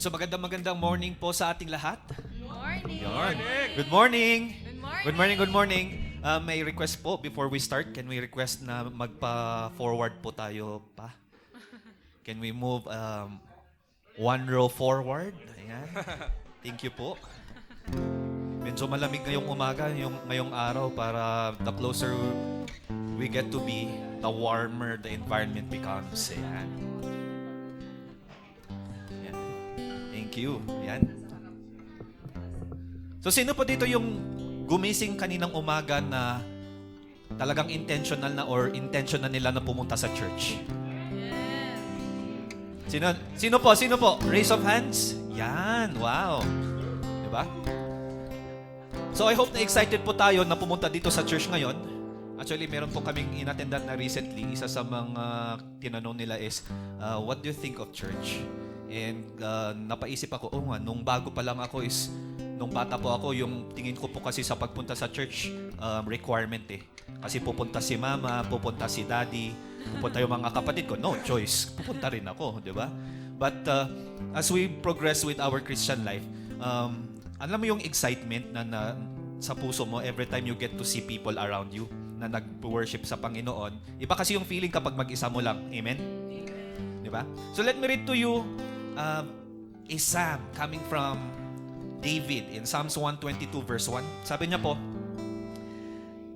So magandang morning po sa ating lahat. Morning. Yon. Good morning. Good morning. Good morning, good morning. May request po before we start. Can we request na magpa-forward po tayo pa? Can we move one row forward? Ayan. Thank you po. Medyo malamig ngayong umaga, ngayong araw para the closer we get to be, the warmer the environment becomes. Ayan. Ayan. Thank you. Ayan. So sino po dito yung gumising kaninang umaga na talagang intentional na or intentional nila na pumunta sa church? Sino po? Raise of hands. Yan. Wow. Diba? So I hope na excited po tayo na pumunta dito sa church ngayon. Actually, meron po kaming inattendant na recently. Isa sa mga tinanong nila is, what do you think of church? And napaisip ako, nga, nung bago pa lang ako is, nung bata po ako, yung tingin ko po kasi sa pagpunta sa church, requirement eh. Kasi pupunta si mama, pupunta si daddy, pupunta yung mga kapatid ko. No choice. Pupunta rin ako, di ba? But as we progress with our Christian life, alam mo yung excitement na sa puso mo every time you get to see people around you na nag-worship sa Panginoon. Iba kasi yung feeling kapag mag-isa mo lang. Amen? Di ba? So let me read to you a psalm coming from David in Psalms 122 verse 1. Sabi niya po,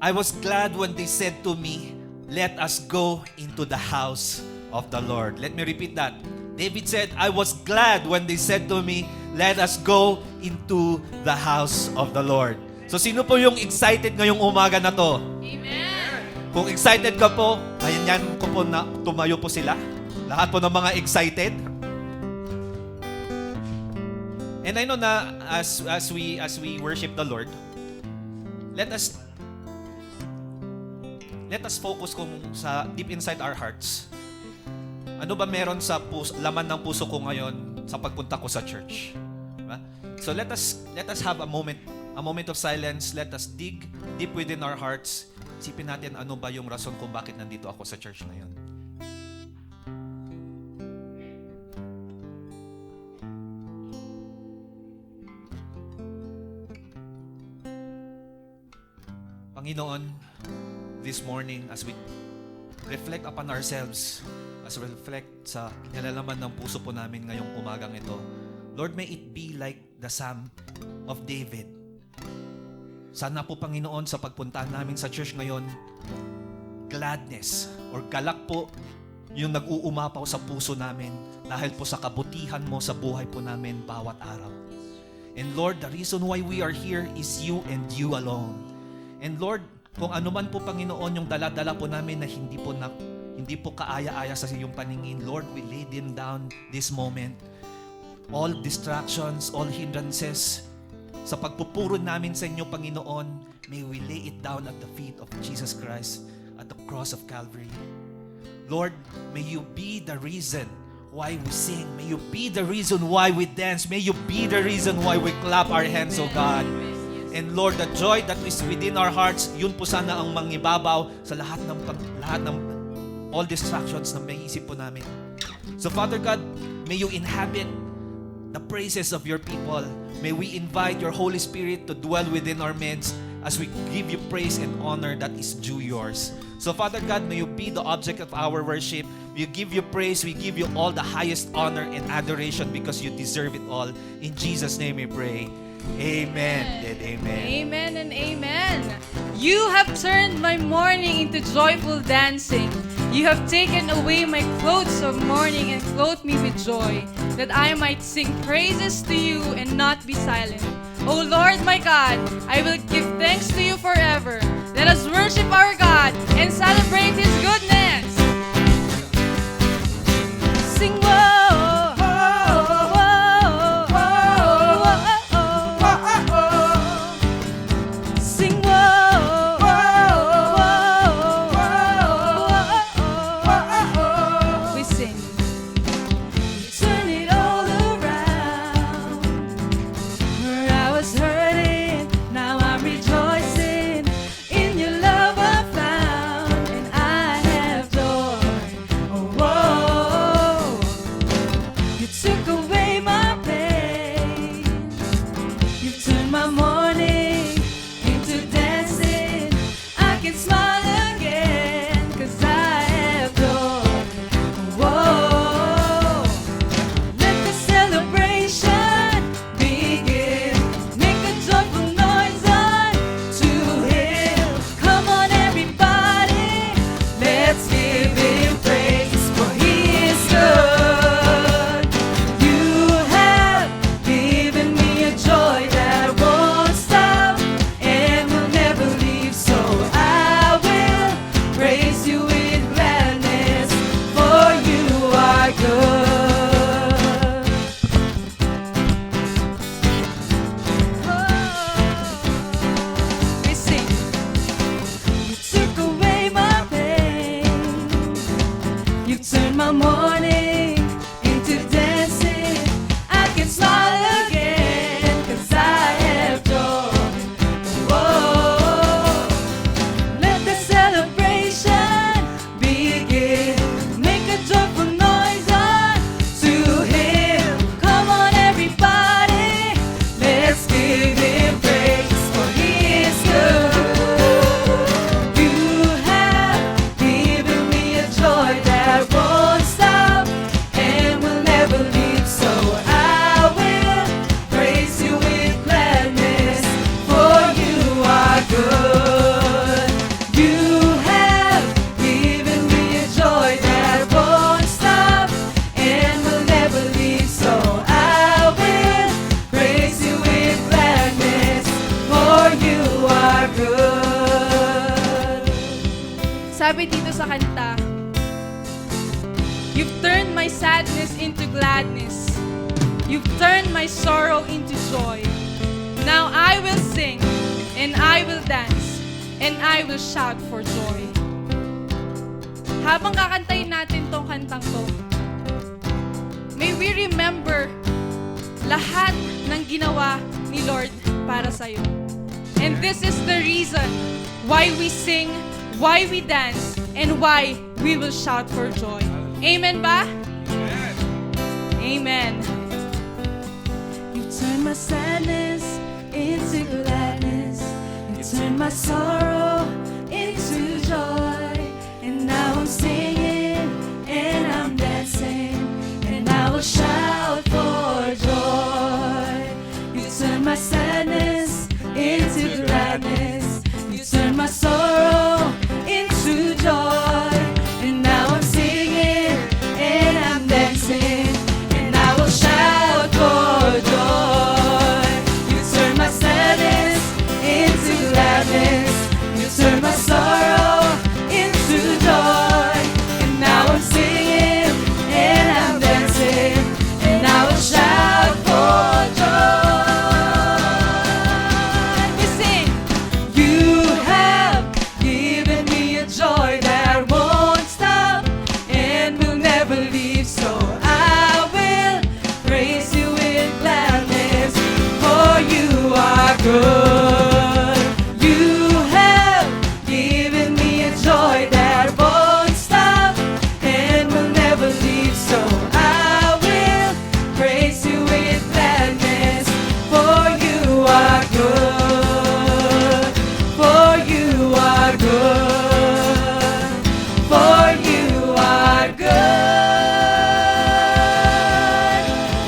I was glad when they said to me, let us go into the house of the Lord. Let me repeat that. David said, I was glad when they said to me, let us go into the house of the Lord. So sino po yung excited ngayong umaga na to? Amen. Kung excited ka po, ayan ko po na tumayo po sila. Lahat po ng mga excited. And I know na as we worship the Lord, let us focus kung sa deep inside our hearts. Ano ba meron sa laman ng puso ko ngayon sa pagpunta ko sa church? Diba? So let us have a moment of silence. Let us dig deep within our hearts. Isipin natin ano ba yung rason kung bakit nandito ako sa church na yun. Panginoon, this morning as we reflect upon ourselves, as we reflect sa nilalaman ng puso po namin ngayong umagang ito, Lord, may it be like the Psalm of David. Sana po, Panginoon, sa pagpunta namin sa church ngayon, gladness or galak po yung nag-uumapaw sa puso namin dahil po sa kabutihan mo sa buhay po namin bawat araw. And Lord, the reason why we are here is you and you alone. And Lord, kung ano man po, Panginoon, yung dala-dala po namin na hindi po kaaya-aya sa iyong paningin, Lord, we lay them down this moment. All distractions, all hindrances, sa pagpupuro namin sa inyo, Panginoon, may we lay it down at the feet of Jesus Christ at the cross of Calvary. Lord, may you be the reason why we sing. May you be the reason why we dance. May you be the reason why we clap our hands, O God. And Lord, the joy that is within our hearts, yun po sana ang mangibabaw sa lahat ng all distractions na may isip po namin. So Father God, may you inhabit the praises of your people. May we invite your Holy Spirit to dwell within our midst as we give you praise and honor that is due yours. So Father God, may you be the object of our worship. We give you praise. We give you all the highest honor and adoration because you deserve it all. In Jesus' name we pray. Amen and amen. Amen and amen. You have turned my mourning into joyful dancing. You have taken away my clothes of mourning and clothed me with joy, that I might sing praises to you and not be silent. O Lord my God, I will give thanks to you forever. Let us worship our God and celebrate His goodness. Sing whoa. Now I'm rejoicing in your love I found, and I good. Sabi dito sa kanta, you've turned my sadness into gladness. You've turned my sorrow into joy. Now I will sing, and I will dance, and I will shout for joy. Habang kakantayin natin tong kantang to, may we remember lahat ng ginawa ni Lord para sa'yo. And this is the reason why we sing, why we dance, and why we will shout for joy. Amen ba? Amen. You turn my sadness into gladness. You turn my sorrow into joy. And now I'm singing and I'm dancing, and I will shout for joy. You turn my sadness into gladness. You turn my sorrow into joy. And now I'm singing and I'm dancing, and I will shout for joy. You turn my sadness into gladness. You turn my sorrow into joy. And now I'm singing and I'm dancing, and I will shout for joy. We sing. You have given me a joy that won't stop and will never leave, so I will praise you with gladness, for you are good. You have given me a joy that won't stop and will never leave, so I will praise you with gladness, for you are good. For you are good. For you are good.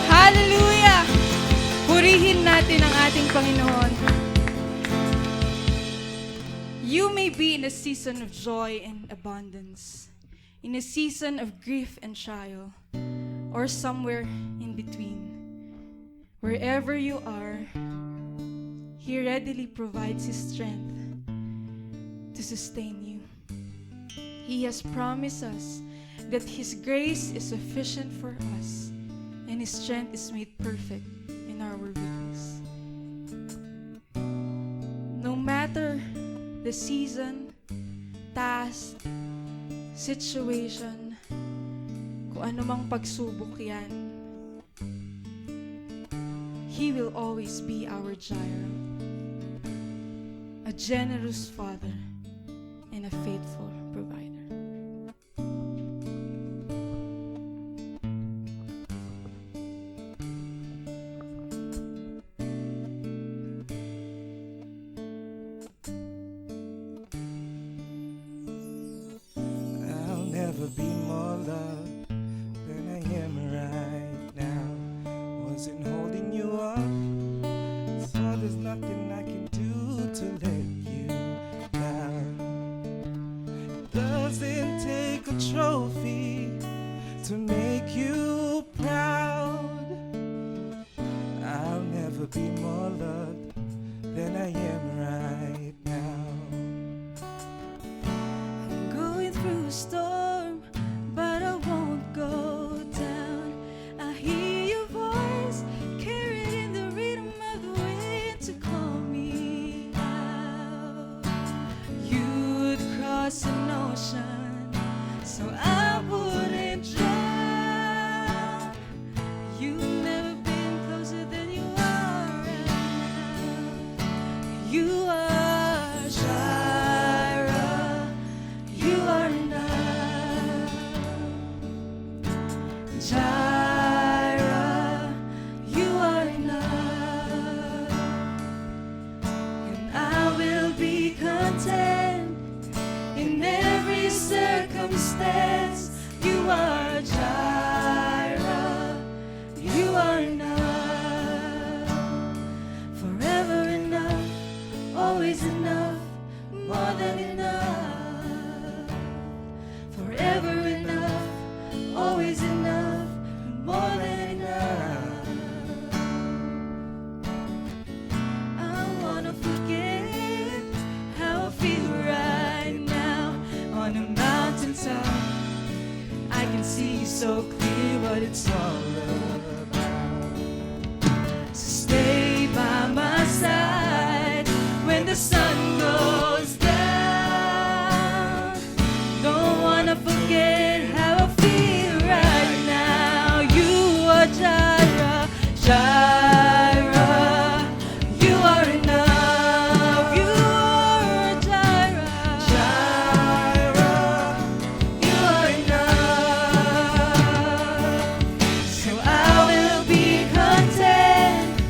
Hallelujah! Purihin natin ang ating Panginoon. You may be in a season of joy and abundance, in a season of grief and trial, or somewhere in between. Wherever you are, He readily provides His strength to sustain you. He has promised us that His grace is sufficient for us, and His strength is made perfect in our weakness. No matter the season, task, situation, kung anumang pagsubok yan, He will always be our Jireh, a generous Father and a faithful provider. I'll never be more loved than I am right now. Wasn't holding you up, so there's nothing I can do to let you down. Doesn't take a trophy to make you proud. I'll never be more loved than I am right now. Going through a storm, but I won't go down. I hear your voice carried in the rhythm of the wind to call me out. You would cross an ocean so I wouldn't drown. You've never been closer than you are right now. You are Jireh. You are enough. Jireh, you are enough. And I will be content in every circumstance. You are Jireh. You are enough. Forever enough, always enough, more than enough. Forever enough, always enough, more than enough. I wanna forget so clear what it's all about. So stay by my side when the sun goes down. Don't wanna forget how I feel right now. You are Jireh, Jireh. You are enough. You are Jireh, Jireh. You are enough. So I will be content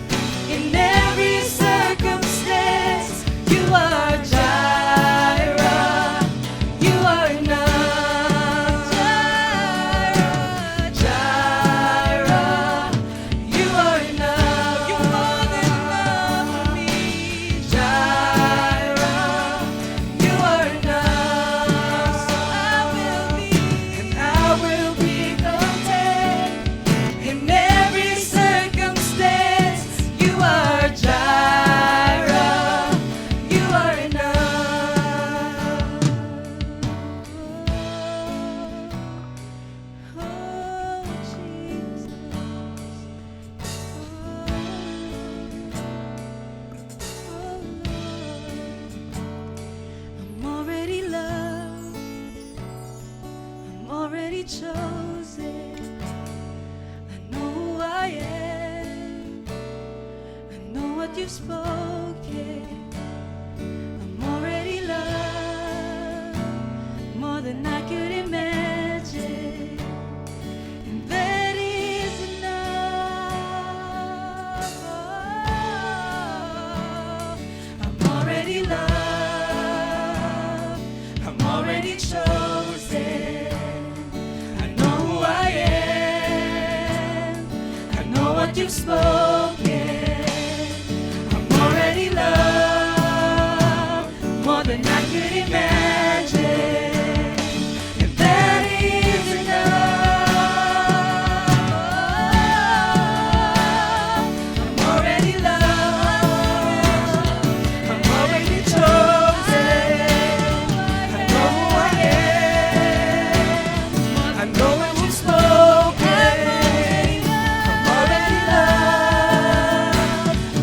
in every circumstance. You are Jireh. You are enough. Jireh, Jireh. You are enough. You're more than enough for me. Jireh. You are enough. So I will be content in every circumstance. You are Jireh. You are enough. Oh, Jesus. I'm already loved. I'm already chosen. I know who I am. I know what you've spoken. I'm already loved more than I could imagine. And that is enough. I'm already loved. I'm already chosen. I know who I am. I know what you've spoken. I'm already loved more than I could imagine. And that is enough. I'm already loved. I'm already chosen. I know who I am. I know what you've spoken. I'm already loved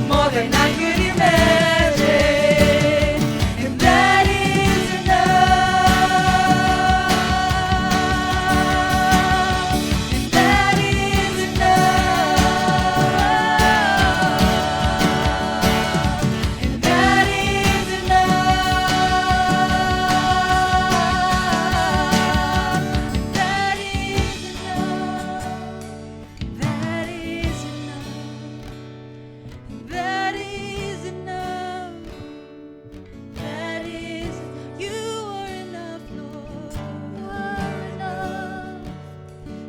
more than I could imagine. And that is enough. And that is enough. And that is enough. That is enough. That is enough. That is enough. That is, you are enough, Lord. You are enough.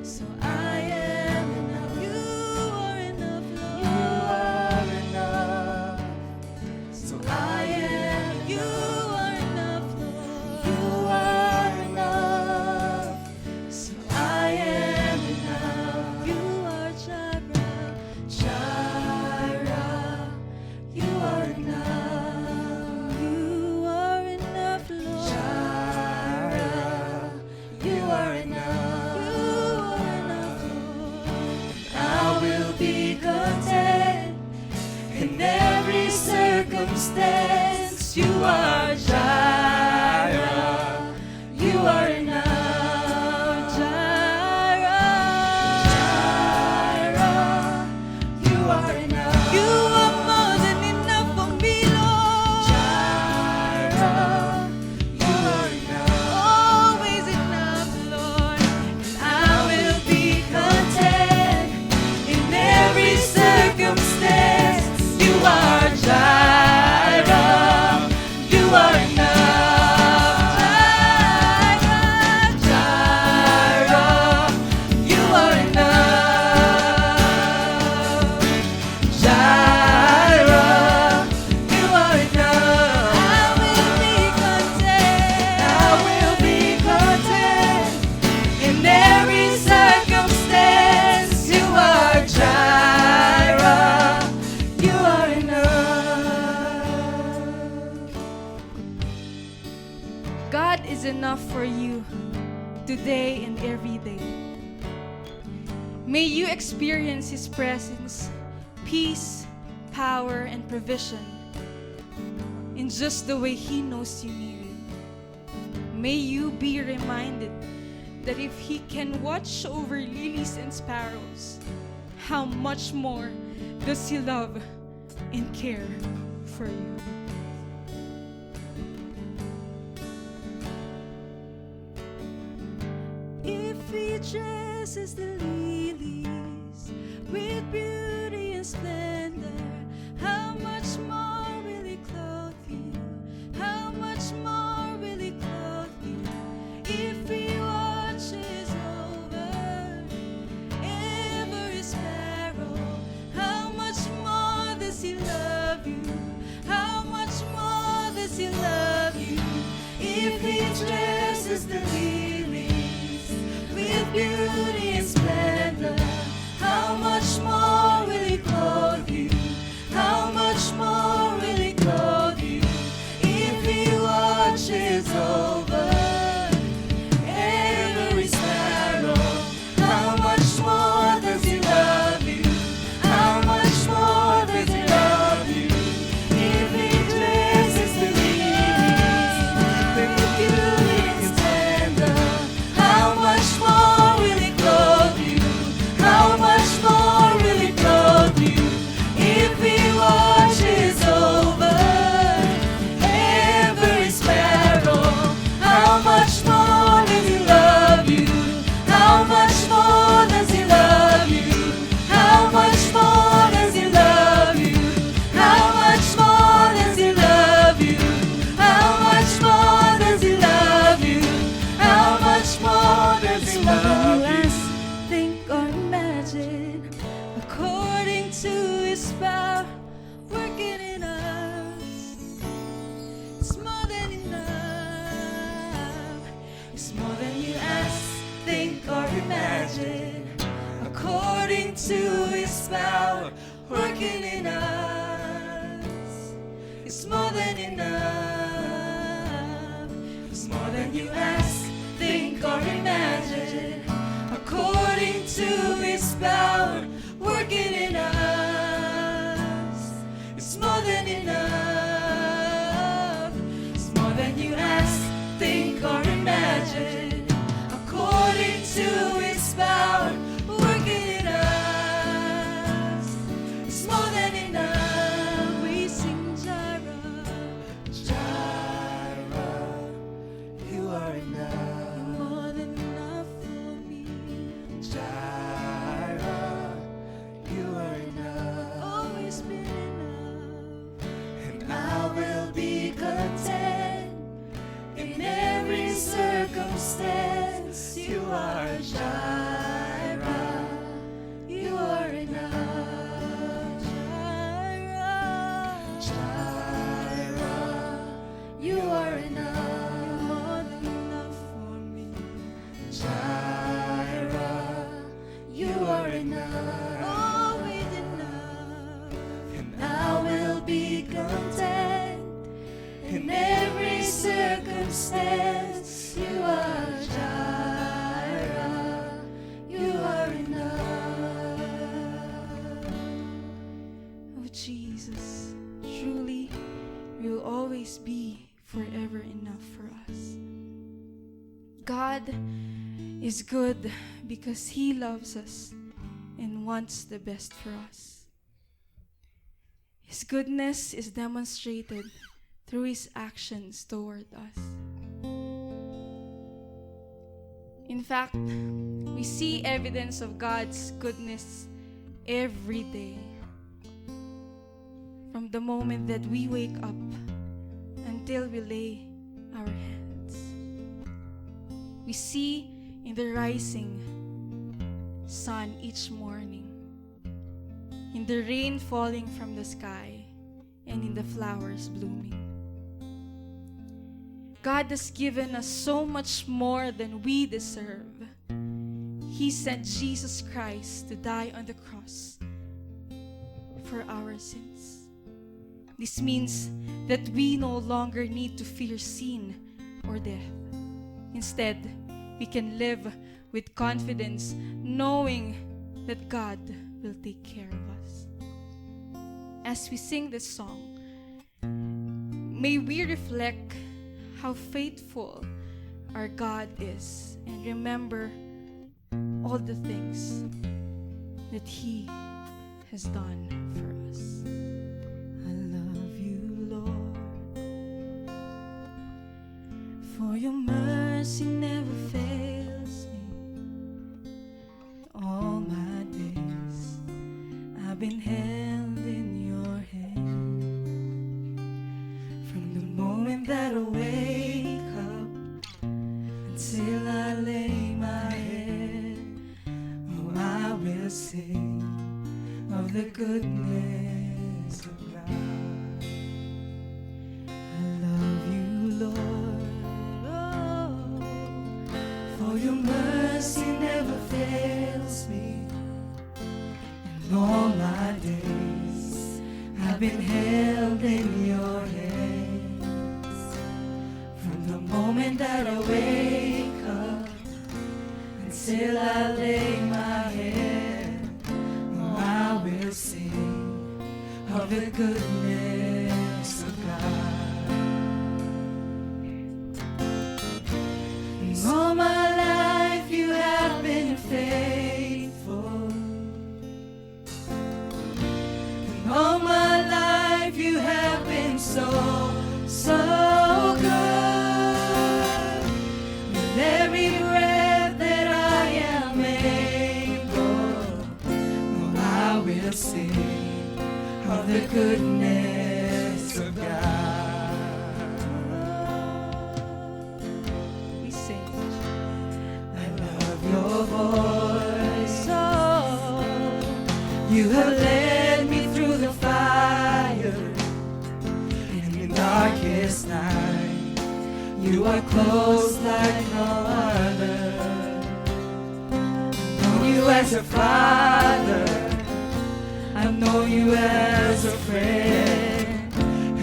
So I am enough. You are enough, Lord. You are enough. So I am. You are enough, Lord. You are enough. So I am enough. You are Jireh, Jireh. You are enough. You are enough, Lord. Jireh. You are enough. You are enough, Lord. I will be content in every circumstance. You are Jireh. You are enough. Jireh. Jireh. You are enough. You are more than enough for me, Lord. Jireh. You are enough. Always enough, Lord. And I will be content in every circumstance. You are Jireh. You are enough. Jireh. You are enough. Jireh. You are enough. I will be content. I will be content in every circumstance. You are Jireh. You are enough. God is enough for you today and every day. May you experience His presence, peace, power, and provision in just the way He knows you need it. May you be reminded that if He can watch over lilies and sparrows, how much more does He love and care for you. If He dresses the lilies with beauty and splendor, how much more will He clothe you? How much more will He clothe you? If He watches over every sparrow, how much more does He love you? How much more does He love you? If He dresses the lilies with beauty and splendor, how much more will He clothe you? How much more will He clothe you? If He watches over every sparrow, how much more does He love you? How much more does He love you? If He dresses the lilies with beauty and splendor, how much more will He clothe you? How much more will He clothe you? If He watches over every sparrow, how much more does He love you? How much more does He love you? How much more does He love you? How much more does He love you? How much more does He love you? How much more does He love you? Think or imagine, according to His power working in us. It's more than enough. It's more than you ask, think or imagine, according to His power working in us. It's more than enough. It's more than you ask, think or imagine, according to His power working in us. It's more than enough. It's more than you ask, think or imagine, according to His power working in us. It's more than enough. We sing Jireh, Jireh, you are enough. You're more than enough for me. Jireh, you are enough. Always been enough. And I will be content in every circumstance. You are Jireh, you are enough. Jireh, Jireh, you are enough. You're more than enough for me. Jireh, you are enough. Always enough. And I will be content in every circumstance. You are Jireh, you are enough. Oh Jesus, truly you will always be forever enough for us. God is good because He loves us and wants the best for us. His goodness is demonstrated through His actions toward us. In fact, we see evidence of God's goodness every day. From the moment that we wake up until we lay our heads. We see in the rising sun each morning, in the rain falling from the sky, and in the flowers blooming. God has given us so much more than we deserve. He sent Jesus Christ to die on the cross for our sins. This means that we no longer need to fear sin or death. Instead, we can live with confidence, knowing that God will take care of us. As we sing this song, may we reflect how faithful our God is and remember all the things that He has done for us. I love you, Lord, for your mercy never fails me. All my days I've been held in your hand. From the moment that I wake up until I lay my head, oh, I will sing of the goodness of God. I love you, Lord, oh, for your mercy never fails me. And all my days I've been held in your hands. From the moment that I wake up until I lay my head, oh, I will sing of the goodness of God. And all my life you have been faithful. And all my life you have been so, so good. With every breath that I am able, oh, I will sing of the goodness of God. We sing. I love your voice, oh, you have led me through the fire, and in darkest night, you are close like no other. I've known you as a father, I've known you as a friend,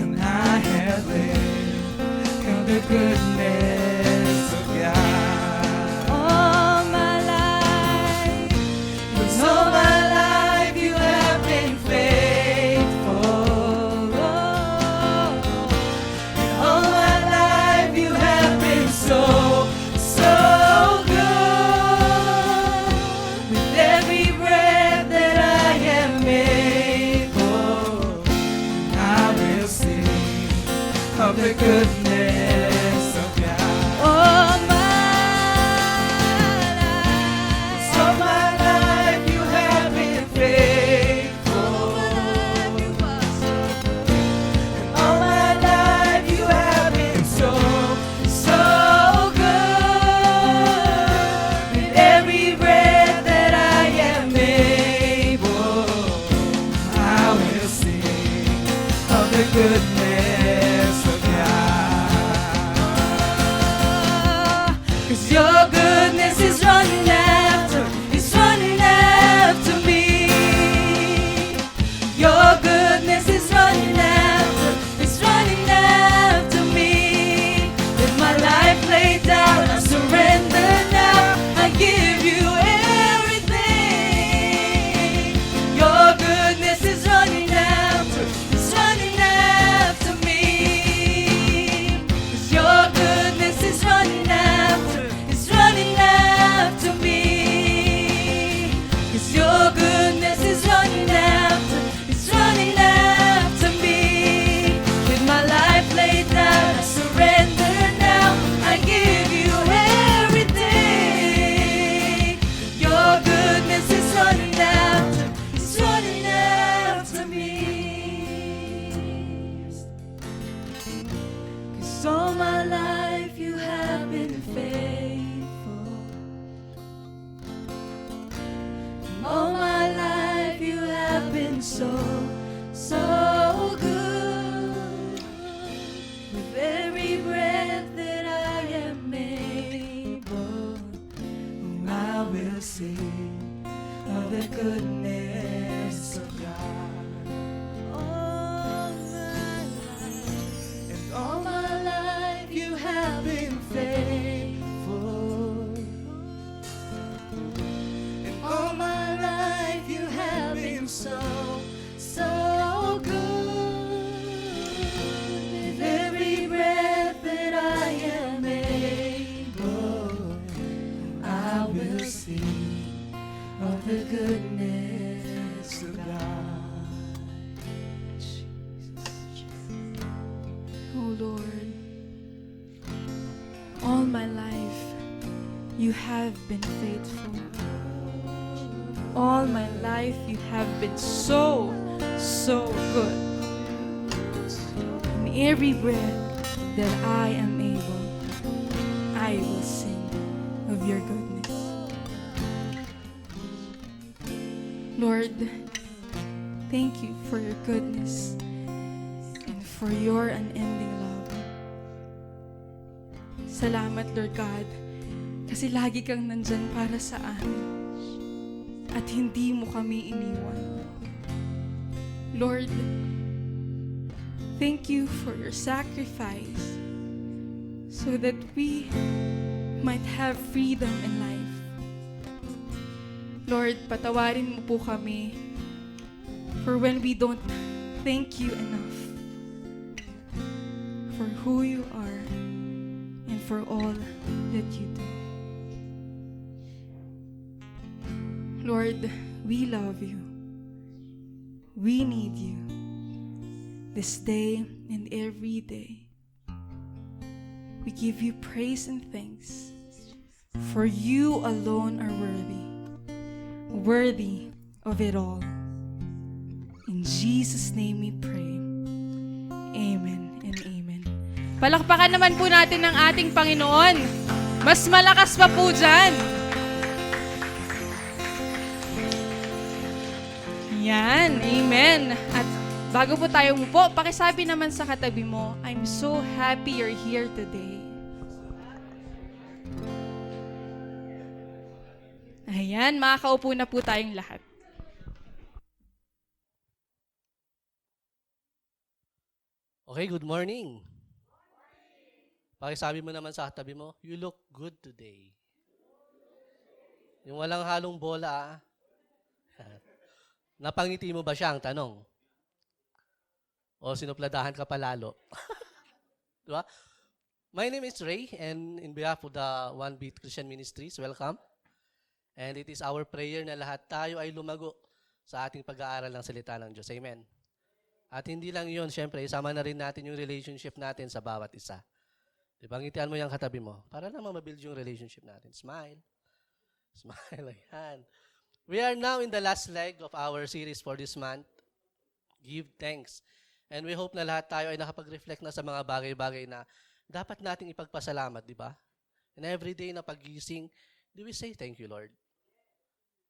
and I have lived in the goodness of God. All my life, 'cause all my life you have been faithful. Oh, and all my life you have been so, so good. With every breath that I am able, I will sing of the goodness of God. All my life you have been faithful. And all my life you have been so, so good. With every breath that I am able, I will sing of the goodness of God. 'Cause your goodness is running after me. Your goodness is running after me. With my life laid down, I surrender now. I give you everything. Your goodness is running after me. 'Cause your goodness is running after me. 'Cause your goodness is running after me. With my life laid down, I surrender now. I give you everything. Your goodness is running after me. 'Cause all my life you have been faithful. All my life you have been so, so good. With every breath that I am able, oh, I will sing of the goodness of God. All my life, and all my life you have been faithful. And all my life my life, you have been faithful. All my life, you have been so, so good. In every breath that I am able, I will sing of your goodness. Lord, thank you for your goodness and for your unending love. Salamat, Lord God, kasi lagi kang nandyan para sa amin at hindi mo kami iniwan. Lord, thank you for your sacrifice so that we might have freedom in life. Lord, patawarin mo po kami for when we don't thank you enough for who you are and for all that you do. Lord, we love you. We need you this day and every day. We give you praise and thanks, for you alone are worthy of it all. In Jesus' name we pray. Amen and amen. Palakpakan naman po natin ang ating Panginoon. Mas malakas pa po dyan. Yan, amen. At bago po tayo umupo, pakisabi naman sa katabi mo, I'm so happy you're here today. Ayan, makakaupo na po tayong lahat. Okay, good morning. Pakisabi mo naman sa katabi mo, you look good today. Yung walang halong bola, napangiti mo ba siya ang tanong? O sinupladahan ka palalo? Diba? My name is Ray, and in behalf of the One Beat Christian Ministries, welcome. And it is our prayer na lahat tayo ay lumago sa ating pag-aaral ng salita ng Diyos. Amen. At hindi lang yun, syempre, isama na rin natin yung relationship natin sa bawat isa. Diba, ngitian mo yung katabi mo para naman mabuild yung relationship natin. Smile. Smile, ayan. We are now in the last leg of our series for this month, Give Thanks. And we hope na lahat tayo ay nakapag-reflect na sa mga bagay-bagay na dapat nating ipagpasalamat, di ba? And every day na paggising, do we say thank you, Lord?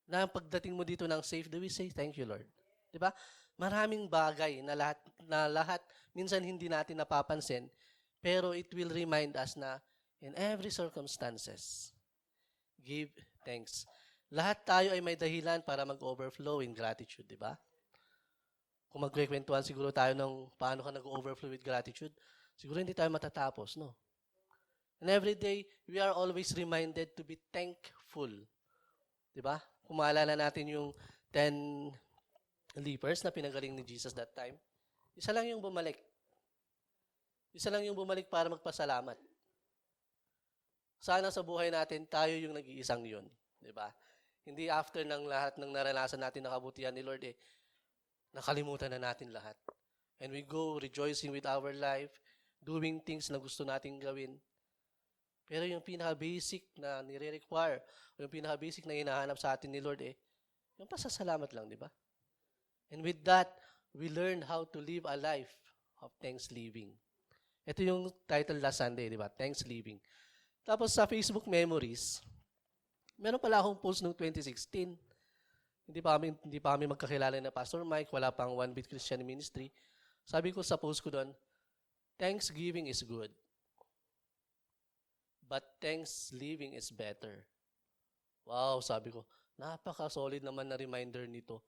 Na pagdating mo dito ng safe, do we say thank you, Lord? Di ba? Maraming bagay na lahat minsan hindi natin napapansin, pero it will remind us na in every circumstances, give thanks. Lahat tayo ay may dahilan para mag-overflow in gratitude, di ba? Kung magkwekwentuhan siguro tayo ng paano ka nag-overflow with gratitude, siguro hindi tayo matatapos, no? And every day, we are always reminded to be thankful. Di ba? Kung maalala natin yung 10 lepers na pinagaling ni Jesus that time, isa lang yung bumalik. Isa lang yung bumalik para magpasalamat. Sana sa buhay natin, tayo yung nag-iisang yun. Di ba? Hindi after ng lahat ng naranasan natin na kabutihan ni Lord, nakalimutan na natin lahat. And we go rejoicing with our life, doing things na gusto nating gawin. Pero yung pinaka-basic na nire-require, o yung pinaka-basic na hinahanap sa atin ni Lord, yung pasasalamat lang, di ba? And with that, we learn how to live a life of thanksgiving. Ito yung title last Sunday, di ba? Thanksgiving. Tapos sa Facebook Memories, meron pala akong post noong 2016. Hindi pa kami magkakilala na Pastor Mike, wala pang One Beat Christian Ministry. Sabi ko sa post ko doon, Thanksgiving is good, but thanksgiving is better. Wow, sabi ko, napaka-solid naman na reminder nito.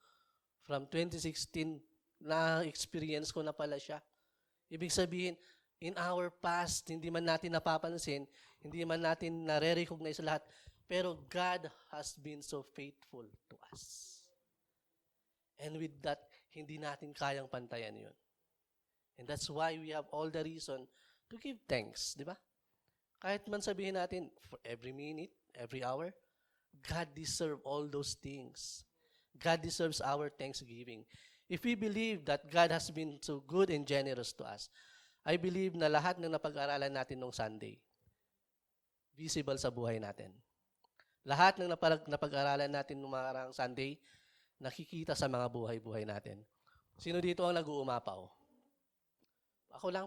From 2016, na-experience ko na pala siya. Ibig sabihin, in our past, hindi man natin napapansin, hindi man natin nare-recognize lahat, pero God has been so faithful to us. And with that, hindi natin kayang pantayan yun. And that's why we have all the reason to give thanks, di ba? Kahit man sabihin natin, for every minute, every hour, God deserves all those things. God deserves our thanksgiving. If we believe that God has been so good and generous to us, I believe na lahat ng napag-aralan natin nung Sunday, visible sa buhay natin. Lahat ng napag-aralan natin noong mga Sunday, nakikita sa mga buhay-buhay natin. Sino dito ang nag-uumapaw? Ako lang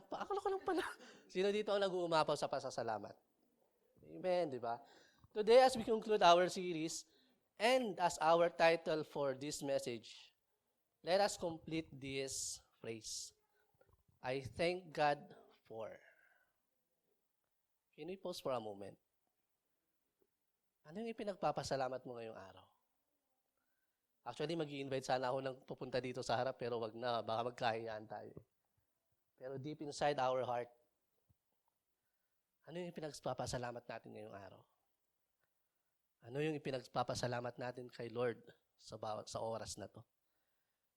pala. Sino dito ang nag-uumapaw sa pasasalamat? Amen, di ba? Today, as we conclude our series, and as our title for this message, let us complete this phrase. I thank God for. Can we pause for a moment? Ano yung ipinagpapasalamat mo ngayong araw? Actually, mag-i-invite sana ako ng pupunta dito sa harap, pero wag na, baka magkahiyaan tayo. Pero deep inside our heart, ano yung ipinagpapasalamat natin ngayong araw? Ano yung ipinagpapasalamat natin kay Lord sa oras na to?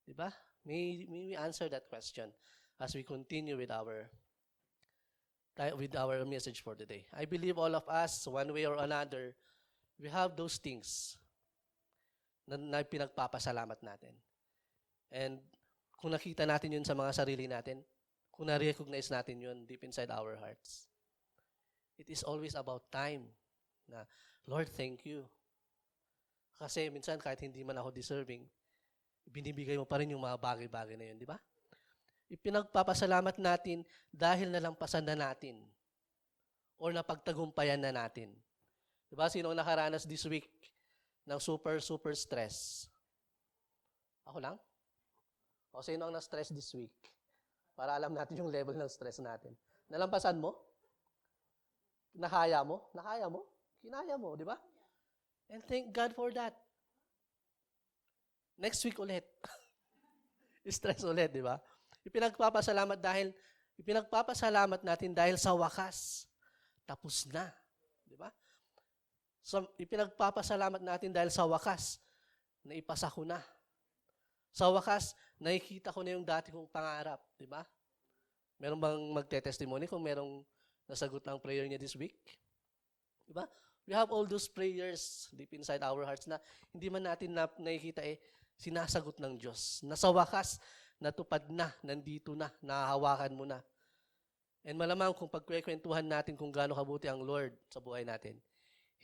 Diba? May we answer that question as we continue with our message for today. I believe all of us, one way or another, we have those things na pinagpapasalamat natin. And kung nakita natin yun sa mga sarili natin, kung na-recognize natin yun deep inside our hearts, it is always about time na, Lord, thank you. Kasi minsan kahit hindi man ako deserving, binibigay mo pa rin yung mga bagay-bagay na yun, di ba? Ipinagpapasalamat natin dahil nalampasan na natin or napagtagumpayan na natin. Di ba? Sino ang nakaranas this week ng super stress? Ako lang? O sino ang na-stress this week? Para alam natin yung level ng stress natin. Nalampasan mo? Nakaya mo? Nakaya mo? Kinaya mo, di ba? And thank God for that. Next week ulit. Stress ulit, di ba? Ipinagpapasalamat natin dahil sa wakas, tapos na. Di ba? So, ipinagpapasalamat natin dahil sa wakas, naipasa ko na. Sa wakas, nakikita ko na yung dati kong pangarap. Di ba? Meron bang magte-testimony kung merong nasagot ng prayer niya this week? Di ba? We have all those prayers deep inside our hearts na hindi man natin nakikita sinasagot ng Diyos. Na sa wakas, natupad na, nandito na, nahahawakan mo na. And malamang kung pagkwekwentuhan natin kung gaano kabuti ang Lord sa buhay natin,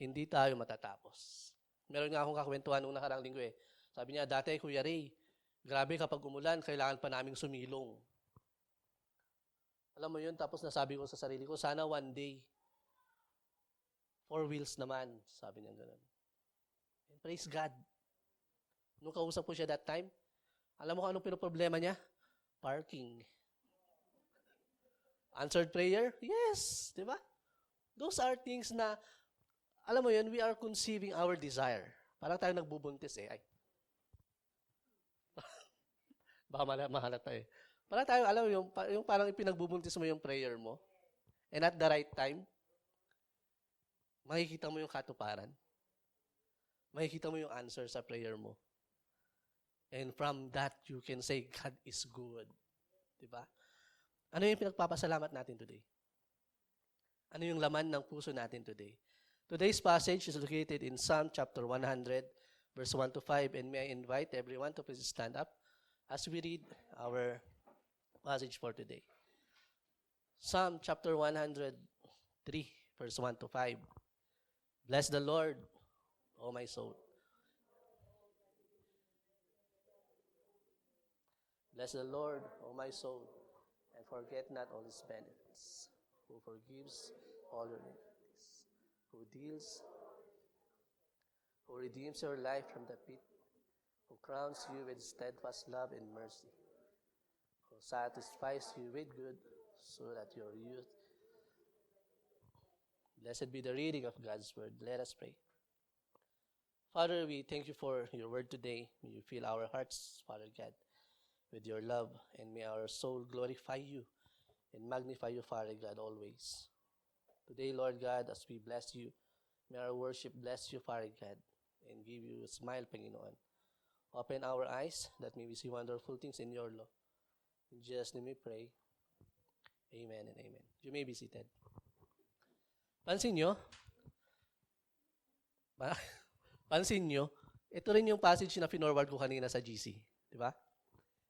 hindi tayo matatapos. Meron nga akong kakwentuhan nung nakarang linggo Sabi niya, dati Kuya Ray, grabe kapag umulan, kailangan pa naming sumilong. Alam mo yun, tapos nasabi ko sa sarili ko, sana one day, 4 wheels naman. Sabi niya gano'n. And praise God. Nung kausap ko siya that time, alam mo kung anong pinoproblema niya? Parking. Answered prayer? Yes. Di ba? Those are things na, alam mo yun, we are conceiving our desire. Parang tayo nagbubuntis Ay. Baka mahalata Parang tayo, alam mo yung parang ipinagbubuntis mo yung prayer mo. And at the right time, makikita mo yung katuparan. Makikita mo yung answer sa prayer mo. And from that, you can say, God is good. Diba? Ano yung pinagpapasalamat natin today? Ano yung laman ng puso natin today? Today's passage is located in Psalm chapter 100, verse 1 to 5. And may I invite everyone to please stand up as we read our passage for today. Psalm chapter 103, verse 1 to 5. Bless the Lord, O my soul. Bless the Lord, O my soul, and forget not all his benefits, who forgives all your iniquities, who redeems your life from the pit, who crowns you with steadfast love and mercy, who satisfies you with good, so that your youth. Blessed be the reading of God's word. Let us pray. Father, we thank you for your word today. May you fill our hearts, Father God, with your love, and may our soul glorify you and magnify you, Father God, always. Today, Lord God, as we bless you, may our worship bless you, Father God, and give you a smile, Panginoon. Open our eyes that may we see wonderful things in your law. In Jesus' name we pray. Amen and amen. You may be seated. Pansin nyo, ito rin yung passage na finorward ko kanina sa GC. Di ba?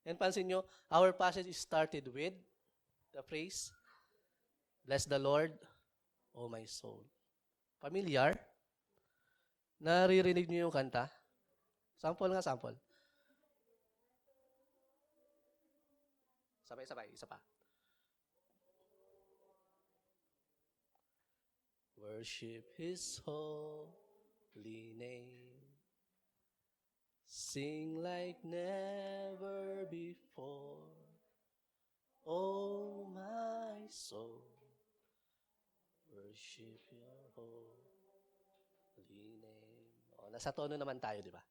And pansin nyo, our passage is started with the phrase, bless the Lord, O my soul. Familiar? Naririnig niyo yung kanta? Sample nga, sample. Sabay-sabay, isa pa. Worship His holy name. Sing like never before. Oh, my soul. Worship Your holy name. Oh, nasa tono naman tayo, di ba?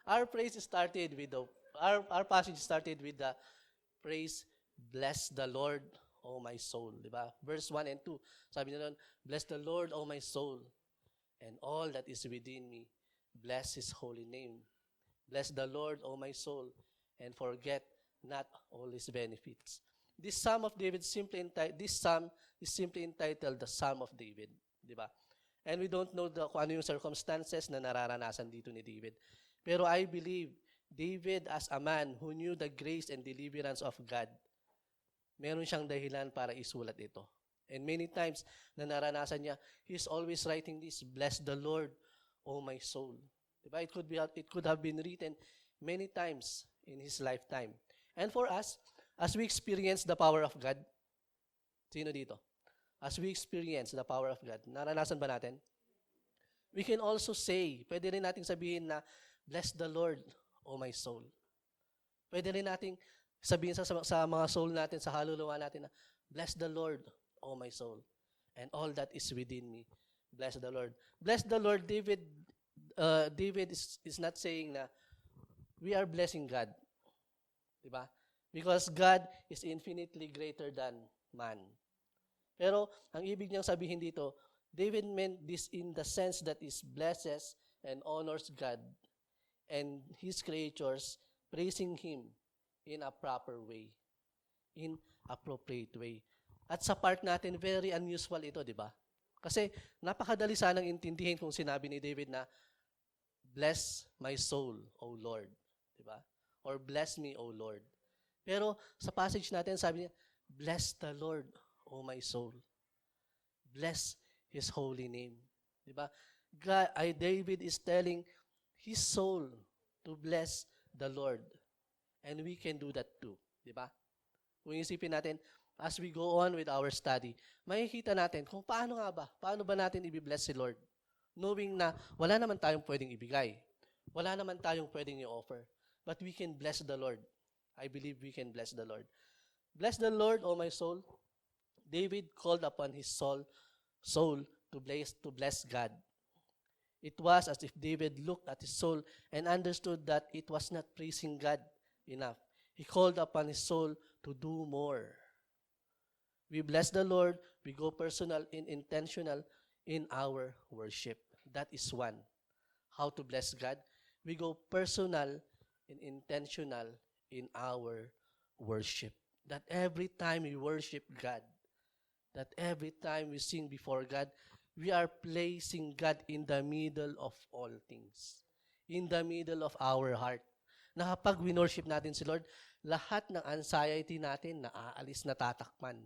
Our praise started with our passage started with the praise, bless the Lord, O my soul, di ba? Verse 1 and 2. Sabi niya doon, bless the Lord, O my soul, and all that is within me. Bless His holy name. Bless the Lord, O my soul, and forget not all His benefits. This psalm is simply entitled the Psalm of David, di ba? And we don't know kung ano yung circumstances na nararanasan dito ni David. Pero I believe David, as a man who knew the grace and deliverance of God, meron siyang dahilan para isulat ito. And many times na naranasan niya, he's always writing this, bless the Lord, O my soul. Diba? It could have been written many times in his lifetime. And for us, as we experience the power of God, sino dito? As we experience the power of God, naranasan ba natin? We can also say, pwede rin nating sabihin na, bless the Lord, O my soul. Pwede rin nating sabihin sa mga soul natin, sa haluluwa natin na, bless the Lord, O my soul, and all that is within me. Bless the Lord. Bless the Lord, David is not saying na we are blessing God. Diba? Because God is infinitely greater than man. Pero, ang ibig niyang sabihin dito, David meant this in the sense that he blesses and honors God and His creatures, praising Him in a proper way, in appropriate way. At sa part natin, very unusual ito, di ba? Kasi napakadali sanang intindihin kung sinabi ni David na, bless my soul, O Lord. Di ba? Or bless me, O Lord. Pero sa passage natin, sabi niya, bless the Lord, O my soul. Bless His holy name. Di ba? David is telling his soul to bless the Lord. And we can do that too. Di ba? Kung isipin natin, as we go on with our study, makikita natin kung paano ba natin i-bless si Lord. Knowing na wala naman tayong pwedeng ibigay. Wala naman tayong pwedeng i-offer. But we can bless the Lord. I believe we can bless the Lord. Bless the Lord, O my soul. David called upon his soul to bless God. It was as if David looked at his soul and understood that it was not praising God enough. He called upon his soul to do more. We bless the Lord, we go personal and intentional in our worship. That is one. How to bless God? We go personal and intentional in our worship. That every time we worship God, that every time we sing before God, we are placing God in the middle of all things. In the middle of our heart. Na kapag winorship natin si Lord, lahat ng anxiety natin naaalis, natatakpan.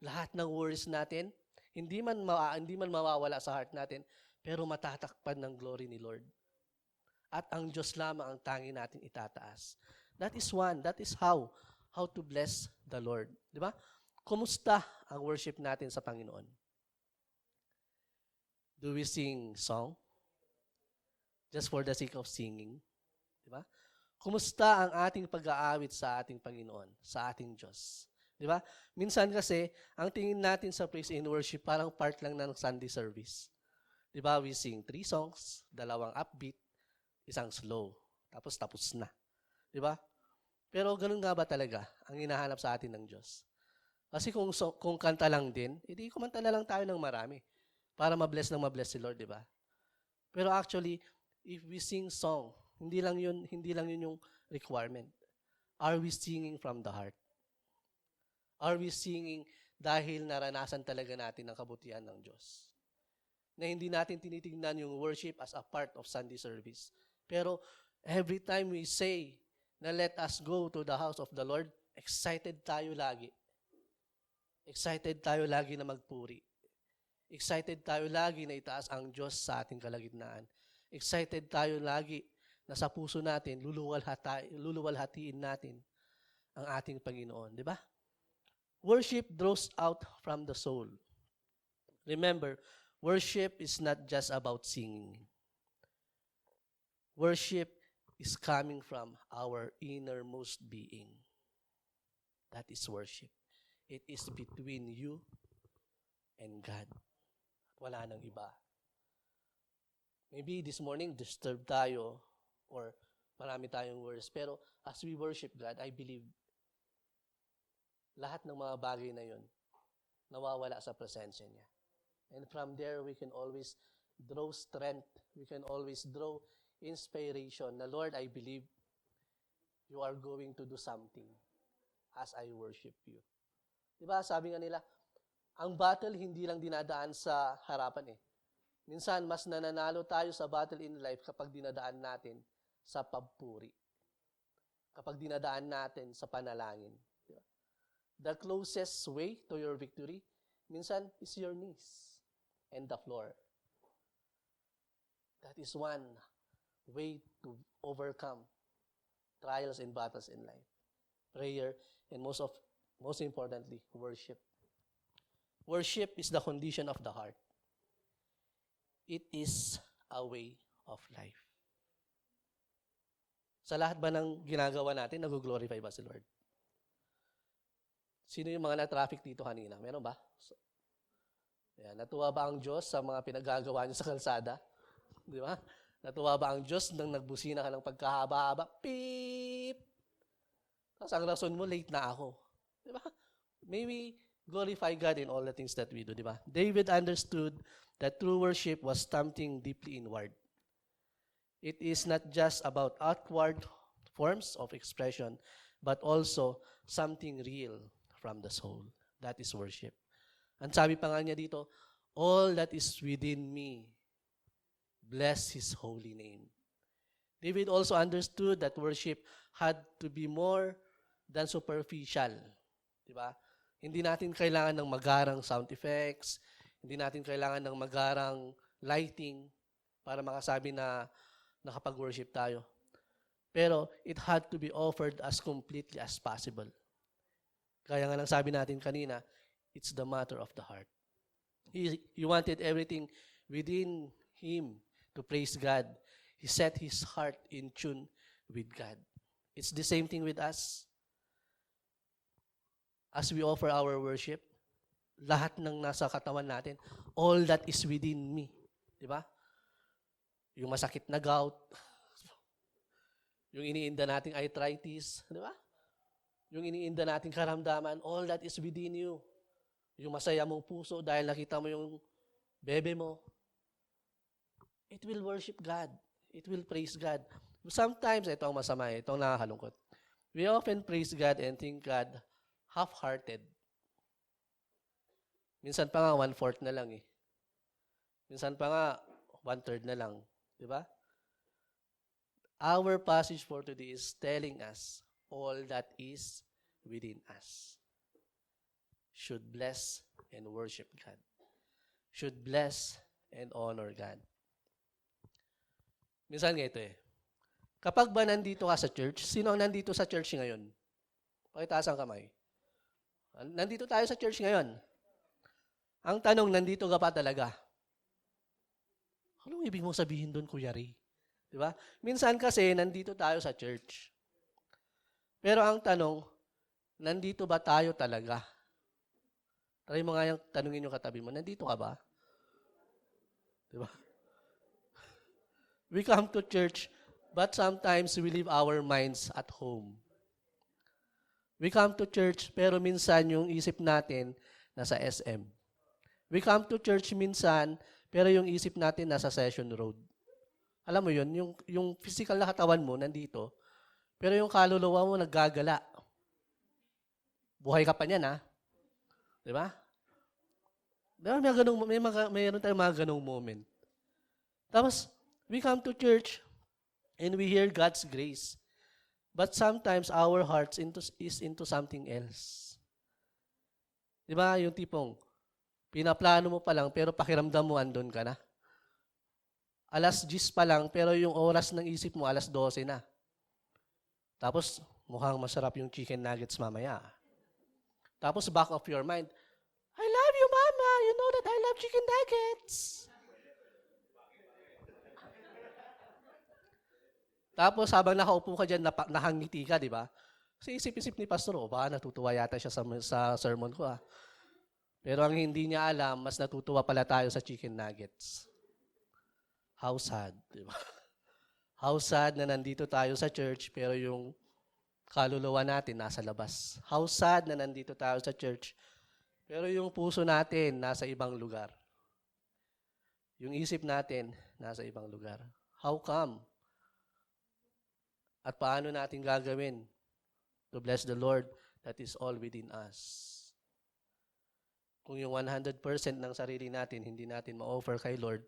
Lahat ng worries natin, hindi man mawawala sa heart natin, pero matatakpan ng glory ni Lord. At ang Diyos lamang ang tangi natin itataas. That is one. That is how to bless the Lord. Di ba? Kumusta ang worship natin sa Panginoon? Do we sing song? Just for the sake of singing? Di ba? Kumusta ang ating pag-aawit sa ating Panginoon, sa ating Diyos? Di ba? Minsan kasi, ang tingin natin sa praise and worship, parang part lang ng Sunday service. Di ba? We sing 3 songs, 2 upbeat, 1 slow. Tapos na. Di ba? Pero ganun nga ba talaga ang hinahanap sa atin ng Diyos? Kasi kung kanta lang din, edi kumanta na lang tayo ng marami para mabless si Lord, di ba? Pero actually, if we sing song, hindi lang yun yung requirement. Are we singing from the heart? Are we singing dahil naranasan talaga natin ang kabutihan ng Diyos? Na hindi natin tinitingnan yung worship as a part of Sunday service. Pero every time we say na let us go to the house of the Lord, excited tayo lagi. Excited tayo lagi na magpuri. Excited tayo lagi na itaas ang Diyos sa ating kalagitnaan. Excited tayo lagi na sa puso natin, luluwalhatiin natin ang ating Panginoon. Di ba? Worship draws out from the soul. Remember, worship is not just about singing. Worship is coming from our innermost being. That is worship. It is between you and God. Wala nang iba. Maybe this morning, disturbed tayo or marami tayong worries. Pero as we worship God, I believe lahat ng mga bagay na yun nawawala sa presensya niya. And from there, we can always draw strength. We can always draw inspiration na, Lord, I believe you are going to do something as I worship you. Diba, sabi nga nila, ang battle hindi lang dinadaan sa harapan eh. Minsan, mas nananalo tayo sa battle in life kapag dinadaan natin sa pagpuri. Kapag dinadaan natin sa panalangin. Diba? The closest way to your victory, minsan, is your knees and the floor. That is one way to overcome trials and battles in life. Prayer, and most importantly, worship. Worship is the condition of the heart. It is a way of life. Sa lahat ba ng ginagawa natin, nag-glorify ba si Lord? Sino yung mga na-traffic dito kanina? Meron ba? Yan, natuwa ba ang Diyos sa mga pinagagawa niyo sa kalsada? Di ba? Natuwa ba ang Diyos nang nagbusina ka ng pagkahaba-haba? Beep! Tapos ang rason mo, late na ako. Di ba? Maybe glorify God in all the things that we do, di ba? David understood that true worship was something deeply inward. It is not just about outward forms of expression, but also something real from the soul. That is worship. Ang sabi pa nga niya dito, all that is within me, bless His holy name. David also understood that worship had to be more than superficial. Di ba? Hindi natin kailangan ng magarang sound effects, hindi natin kailangan ng magarang lighting para makasabi na nakapag-worship tayo. Pero it had to be offered as completely as possible. Kaya nga lang sabi natin kanina, it's the matter of the heart. He wanted everything within him to praise God. He set his heart in tune with God. It's the same thing with us. As we offer our worship, lahat ng nasa katawan natin, all that is within me. Di ba? Yung masakit na gout, yung iniinda nating arthritis, di ba? Yung iniinda nating karamdaman, all that is within you. Yung masaya mong puso dahil nakita mo yung bebe mo. It will worship God. It will praise God. Sometimes, ito ang masama, ito ang nakakalungkot. We often praise God and think God half-hearted. Minsan pa nga, 1/4 na lang eh. Minsan pa nga, 1/3 na lang. Di ba? Our passage for today is telling us all that is within us should bless and worship God. Should bless and honor God. Minsan nga ito eh. Kapag ba nandito ka sa church, sino ang nandito sa church ngayon? Pakitaas ang kamay. Nandito tayo sa church ngayon. Ang tanong, nandito ka pa talaga? Anong ibig mong sabihin doon, Kuya Ray? Diba? Minsan kasi, nandito tayo sa church. Pero ang tanong, nandito ba tayo talaga? Try mo nga yung tanungin yung katabi mo, nandito ka ba? Diba? We come to church, but sometimes we leave our minds at home. We come to church, pero minsan yung isip natin nasa SM. We come to church minsan, pero yung isip natin nasa Session Road. Alam mo yun, yung physical na katawan mo nandito, pero yung kaluluwa mo naggagala. Buhay ka pa niyan, ha? Di ba? Mayroon tayong mga ganong moment. Tapos, we come to church, and we hear God's grace. But sometimes our hearts is into something else. Di ba? Yung tipong, Pinaplano mo pa lang, pero pakiramdam mo andun ka na. Alas 10 pa lang, pero yung oras ng isip mo, alas 12 na. Tapos, mukhang masarap yung chicken nuggets mamaya. Tapos, back of your mind, I love you, Mama. You know that I love chicken nuggets. Tapos, habang nakaupo ka dyan, nakangiti ka, di ba? Kasi isip-isip ni Pastor, baka natutuwa yata siya sa sermon ko. Pero ang hindi niya alam, mas natutuwa pala tayo sa chicken nuggets. How sad, di ba? How sad na nandito tayo sa church, pero yung kaluluwa natin nasa labas. How sad na nandito tayo sa church, pero yung puso natin nasa ibang lugar. Yung isip natin nasa ibang lugar. How come? At paano natin gagawin to bless the Lord that is all within us? Kung yung 100% ng sarili natin, hindi natin ma-offer kay Lord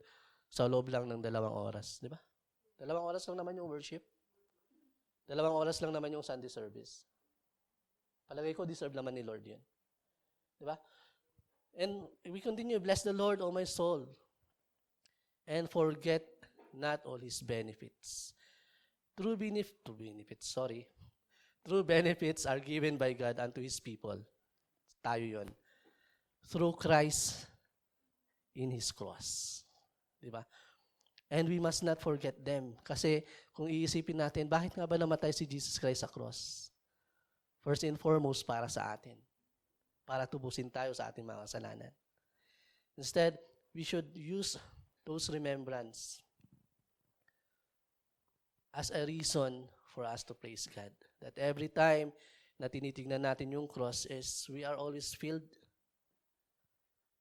sa loob lang ng 2 oras. Di ba? 2 oras lang naman yung worship. 2 oras lang naman yung Sunday service. Palagay ko, deserve naman ni Lord yun. Di ba? And we continue, bless the Lord, O my soul, and forget not all His benefits. True benefits are given by God unto His people. Tayo yun. Through Christ in His cross. Diba? And we must not forget them. Kasi kung iisipin natin, bakit nga ba namatay si Jesus Christ sa cross? First and foremost, para sa atin. Para tubusin tayo sa ating mga kasalanan. Instead, we should use those remembrance as a reason for us to praise God. That every time na tinitignan natin yung cross is we are always filled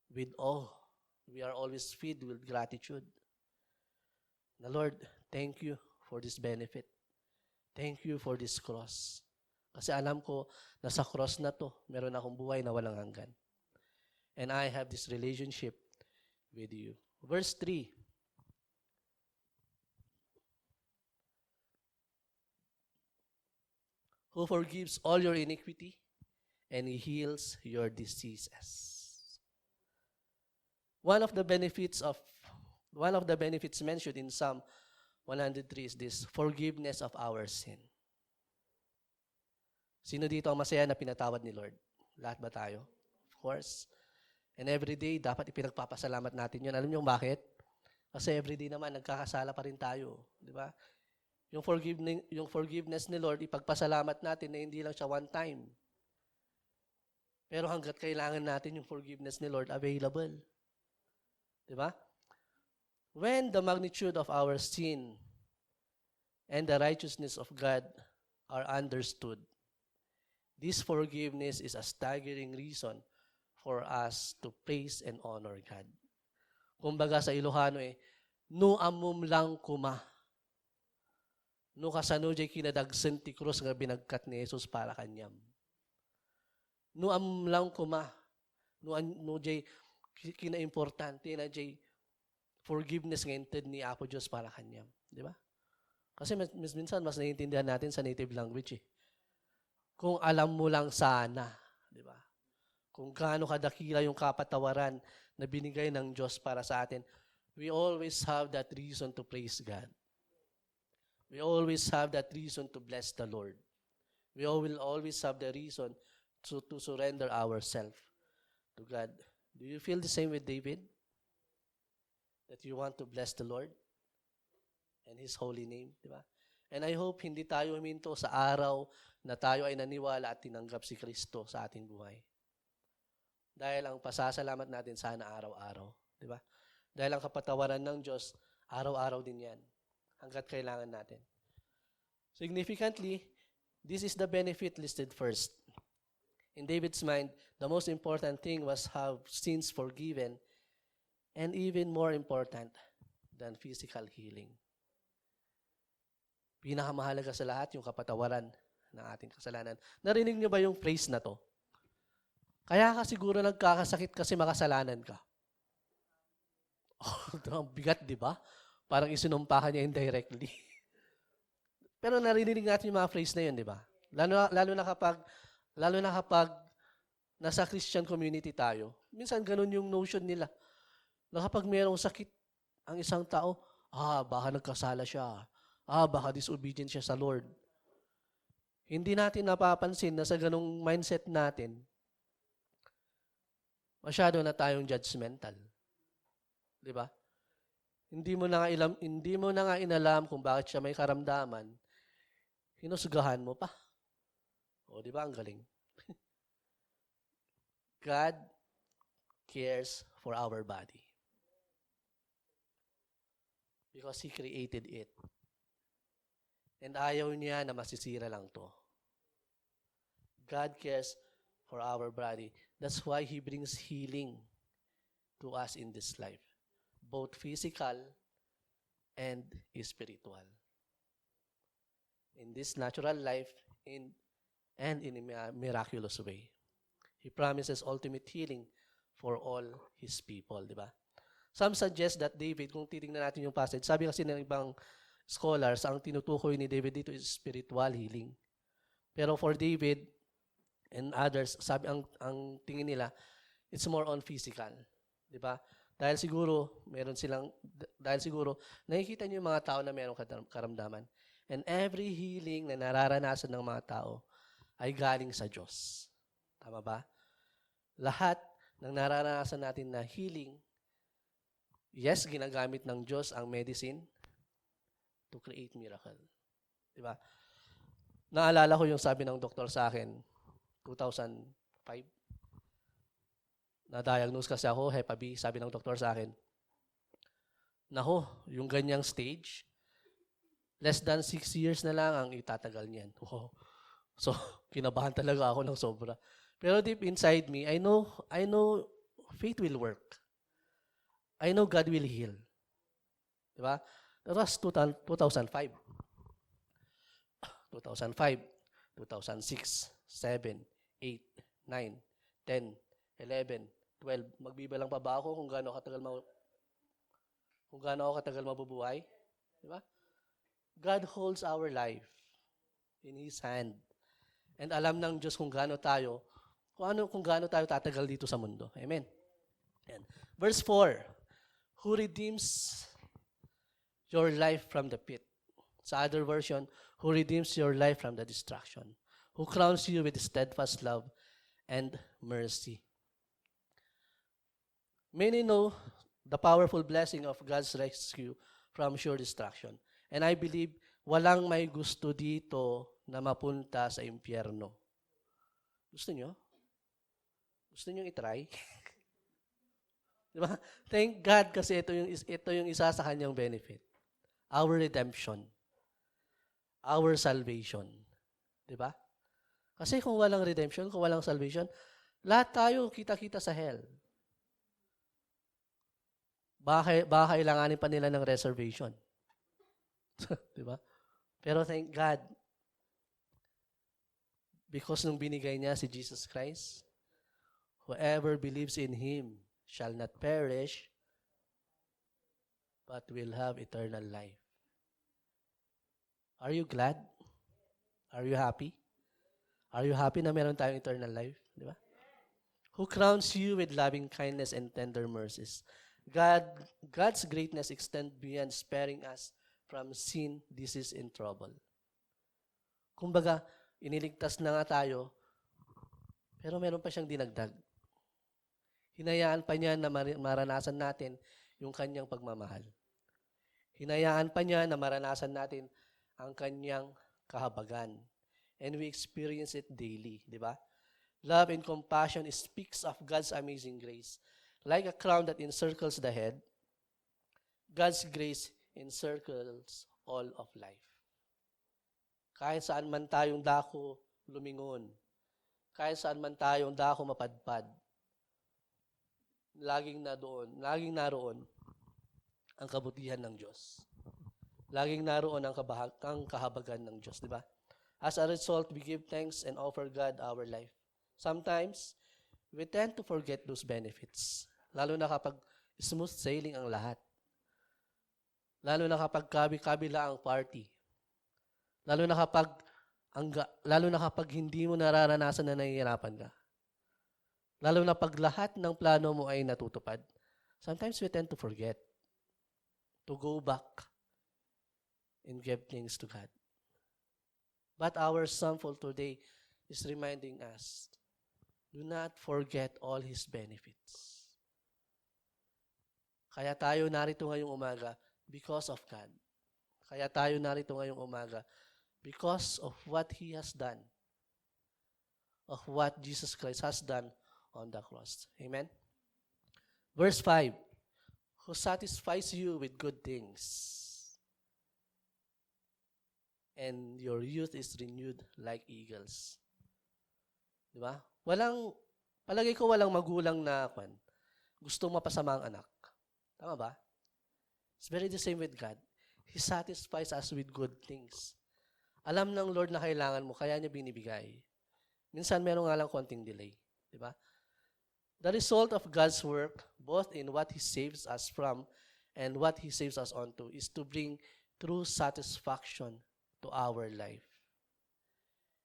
with awe. We are always filled with gratitude. Na Lord, thank you for this benefit. Thank you for this cross. Kasi alam ko na sa cross na to, meron akong buhay na walang hanggan. And I have this relationship with you. Verse 3. Who forgives all your iniquity and He heals your diseases. One of the benefits mentioned in Psalm 103 is this, forgiveness of our sin. Sino dito ang masaya na pinatawad ni Lord? Lahat ba tayo? Of course. And every day, dapat ipinagpapasalamat natin yun. Alam niyo bakit? Kasi every day naman, nagkakasala pa rin tayo. Di ba? Yung forgiveness ni Lord, ipagpasalamat natin na hindi lang siya one time. Pero hanggat kailangan natin yung forgiveness ni Lord available. Diba? When the magnitude of our sin and the righteousness of God are understood, this forgiveness is a staggering reason for us to praise and honor God. Kumbaga sa Ilocano no amum lang kuma. No kasano jay kinadagsen ti krus nga binagkat ni Jesus para kanyam. No amum lang kuma. No jay kinaimportante na jay forgiveness nga inted ni Apo Diyos para kanyam. Di ba? Kasi minsan mas naiintindihan natin sa native language Kung alam mo lang sana. Di ba? Kung gaano kadakila yung kapatawaran na binigay ng Diyos para sa atin, we always have that reason to praise God. We always have that reason to bless the Lord. We will always have the reason to surrender ourselves to God. Do you feel the same with David? That you want to bless the Lord and His holy name, di ba? And I hope hindi tayo huminto sa araw na tayo ay naniwala at tinanggap si Kristo sa ating buhay. Dahil ang pasasalamat natin sana araw-araw, di ba? Dahil ang kapatawaran ng Diyos, araw-araw din yan. Hanggat kailangan natin. Significantly, this is the benefit listed first. In David's mind, the most important thing was have sins forgiven, and even more important than physical healing. Pinakamahalaga sa lahat yung kapatawaran ng ating kasalanan. Narinig niyo ba yung phrase na to? Kaya ka siguro nagkakasakit kasi makasalanan ka. Oh, ang bigat, di ba? Parang isinumpahan niya indirectly. Pero narinig natin yung mga phrase na yun, di ba? Lalo na kapag nasa Christian community tayo, Minsan ganun yung notion nila. Na kapag mayroong sakit ang isang tao, baka nagkasala siya. Baka disobedient siya sa Lord. Hindi natin napapansin na sa ganung mindset natin, masyado na tayong judgmental. Di ba? Hindi mo na nga inalam kung bakit siya may karamdaman, hinusgahan mo pa. O, di ba? Ang galing. God cares for our body. Because He created it. And ayaw niya na masisira lang to. God cares for our body. That's why He brings healing to us in this life. Both physical and spiritual. In this natural life and in a miraculous way. He promises ultimate healing for all His people, di ba? Some suggest that David, kung titingnan natin yung passage, sabi kasi ng ibang scholars, ang tinutukoy ni David dito is spiritual healing. Pero for David and others, sabi ang tingin nila, it's more on physical. Di ba? Dahil siguro nakikita niyo yung mga tao na mayroong karamdaman. And every healing na nararanasan ng mga tao ay galing sa Diyos. Tama ba? Lahat ng nararanasan natin na healing, yes, ginagamit ng Diyos ang medicine to create miracle. Di ba? Naalala ko yung sabi ng doktor sa akin, 2005. Na-diagnose kasi ako, Hepa B, sabi ng doktor sa akin, yung ganyang stage, less than 6 years na lang ang itatagal niyan. Wow. So, kinabahan talaga ako ng sobra. Pero deep inside me, I know faith will work. I know God will heal. Diba? That was 2005. 2005, 2006, 7, 8, 9, 10, 11, 12. Magbibilang pa ba ako kung gaano ako katagal mabubuhay? Diba? God holds our life in His hand. And alam ng Diyos kung gaano tayo tatagal dito sa mundo. Amen. And verse 4, who redeems your life from the pit. Sa other version, who redeems your life from the destruction. Who crowns you with steadfast love and mercy. Many know the powerful blessing of God's rescue from sure destruction. And I believe walang may gusto dito na mapunta sa impyerno. Gusto nyo? Gusto nyo i-try? Diba? Thank God kasi ito yung isa sa kanyang benefit. Our redemption. Our salvation. Diba? Kasi kung walang redemption, kung walang salvation, lahat tayo kita-kita sa hell. Baka kailanganin pa nila ng reservation. Diba? Pero thank God, because nung binigay niya si Jesus Christ, whoever believes in Him shall not perish, but will have eternal life. Are you glad? Are you happy? Are you happy na meron tayong eternal life? Di ba? Who crowns you with loving kindness and tender mercies. God's greatness extends beyond sparing us from sin, disease, and trouble. Kumbaga, iniligtas na nga tayo, pero meron pa siyang dinagdag. Hinayaan pa niya na maranasan natin yung kanyang pagmamahal. Hinayaan pa niya na maranasan natin ang kanyang kahabagan. And we experience it daily, di ba? Love and compassion speaks of God's amazing grace. Like a crown that encircles the head, God's grace encircles all of life. Kahit saan man tayong dako lumingon, kahit saan man tayong dako mapadpad, laging naroon ang kabutihan ng Diyos. Laging naroon ang kahabagan ng Diyos, di ba? As a result, we give thanks and offer God our life. Sometimes, we tend to forget those benefits. Lalo na kapag smooth sailing ang lahat. Lalo na kapag kabila ang party. Lalo na kapag hindi mo nararanasan na nahihirapan ka. Lalo na pag lahat ng plano mo ay natutupad, sometimes we tend to forget to go back and give thanks to God. But our psalm for today is reminding us, do not forget all His benefits. Kaya tayo narito ngayong umaga because of God. Kaya tayo narito ngayong umaga because of what He has done, of what Jesus Christ has done on the cross. Amen? Verse 5, who satisfies you with good things, and your youth is renewed like eagles. Di ba? Palagay ko walang magulang na gustong mapasama ang anak. Tama ba? It's very the same with God. He satisfies us with good things. Alam ng Lord na kailangan mo, kaya niya binibigay. Minsan meron nga lang konting delay. Di ba? The result of God's work, both in what He saves us from and what He saves us onto, is to bring true satisfaction to our life.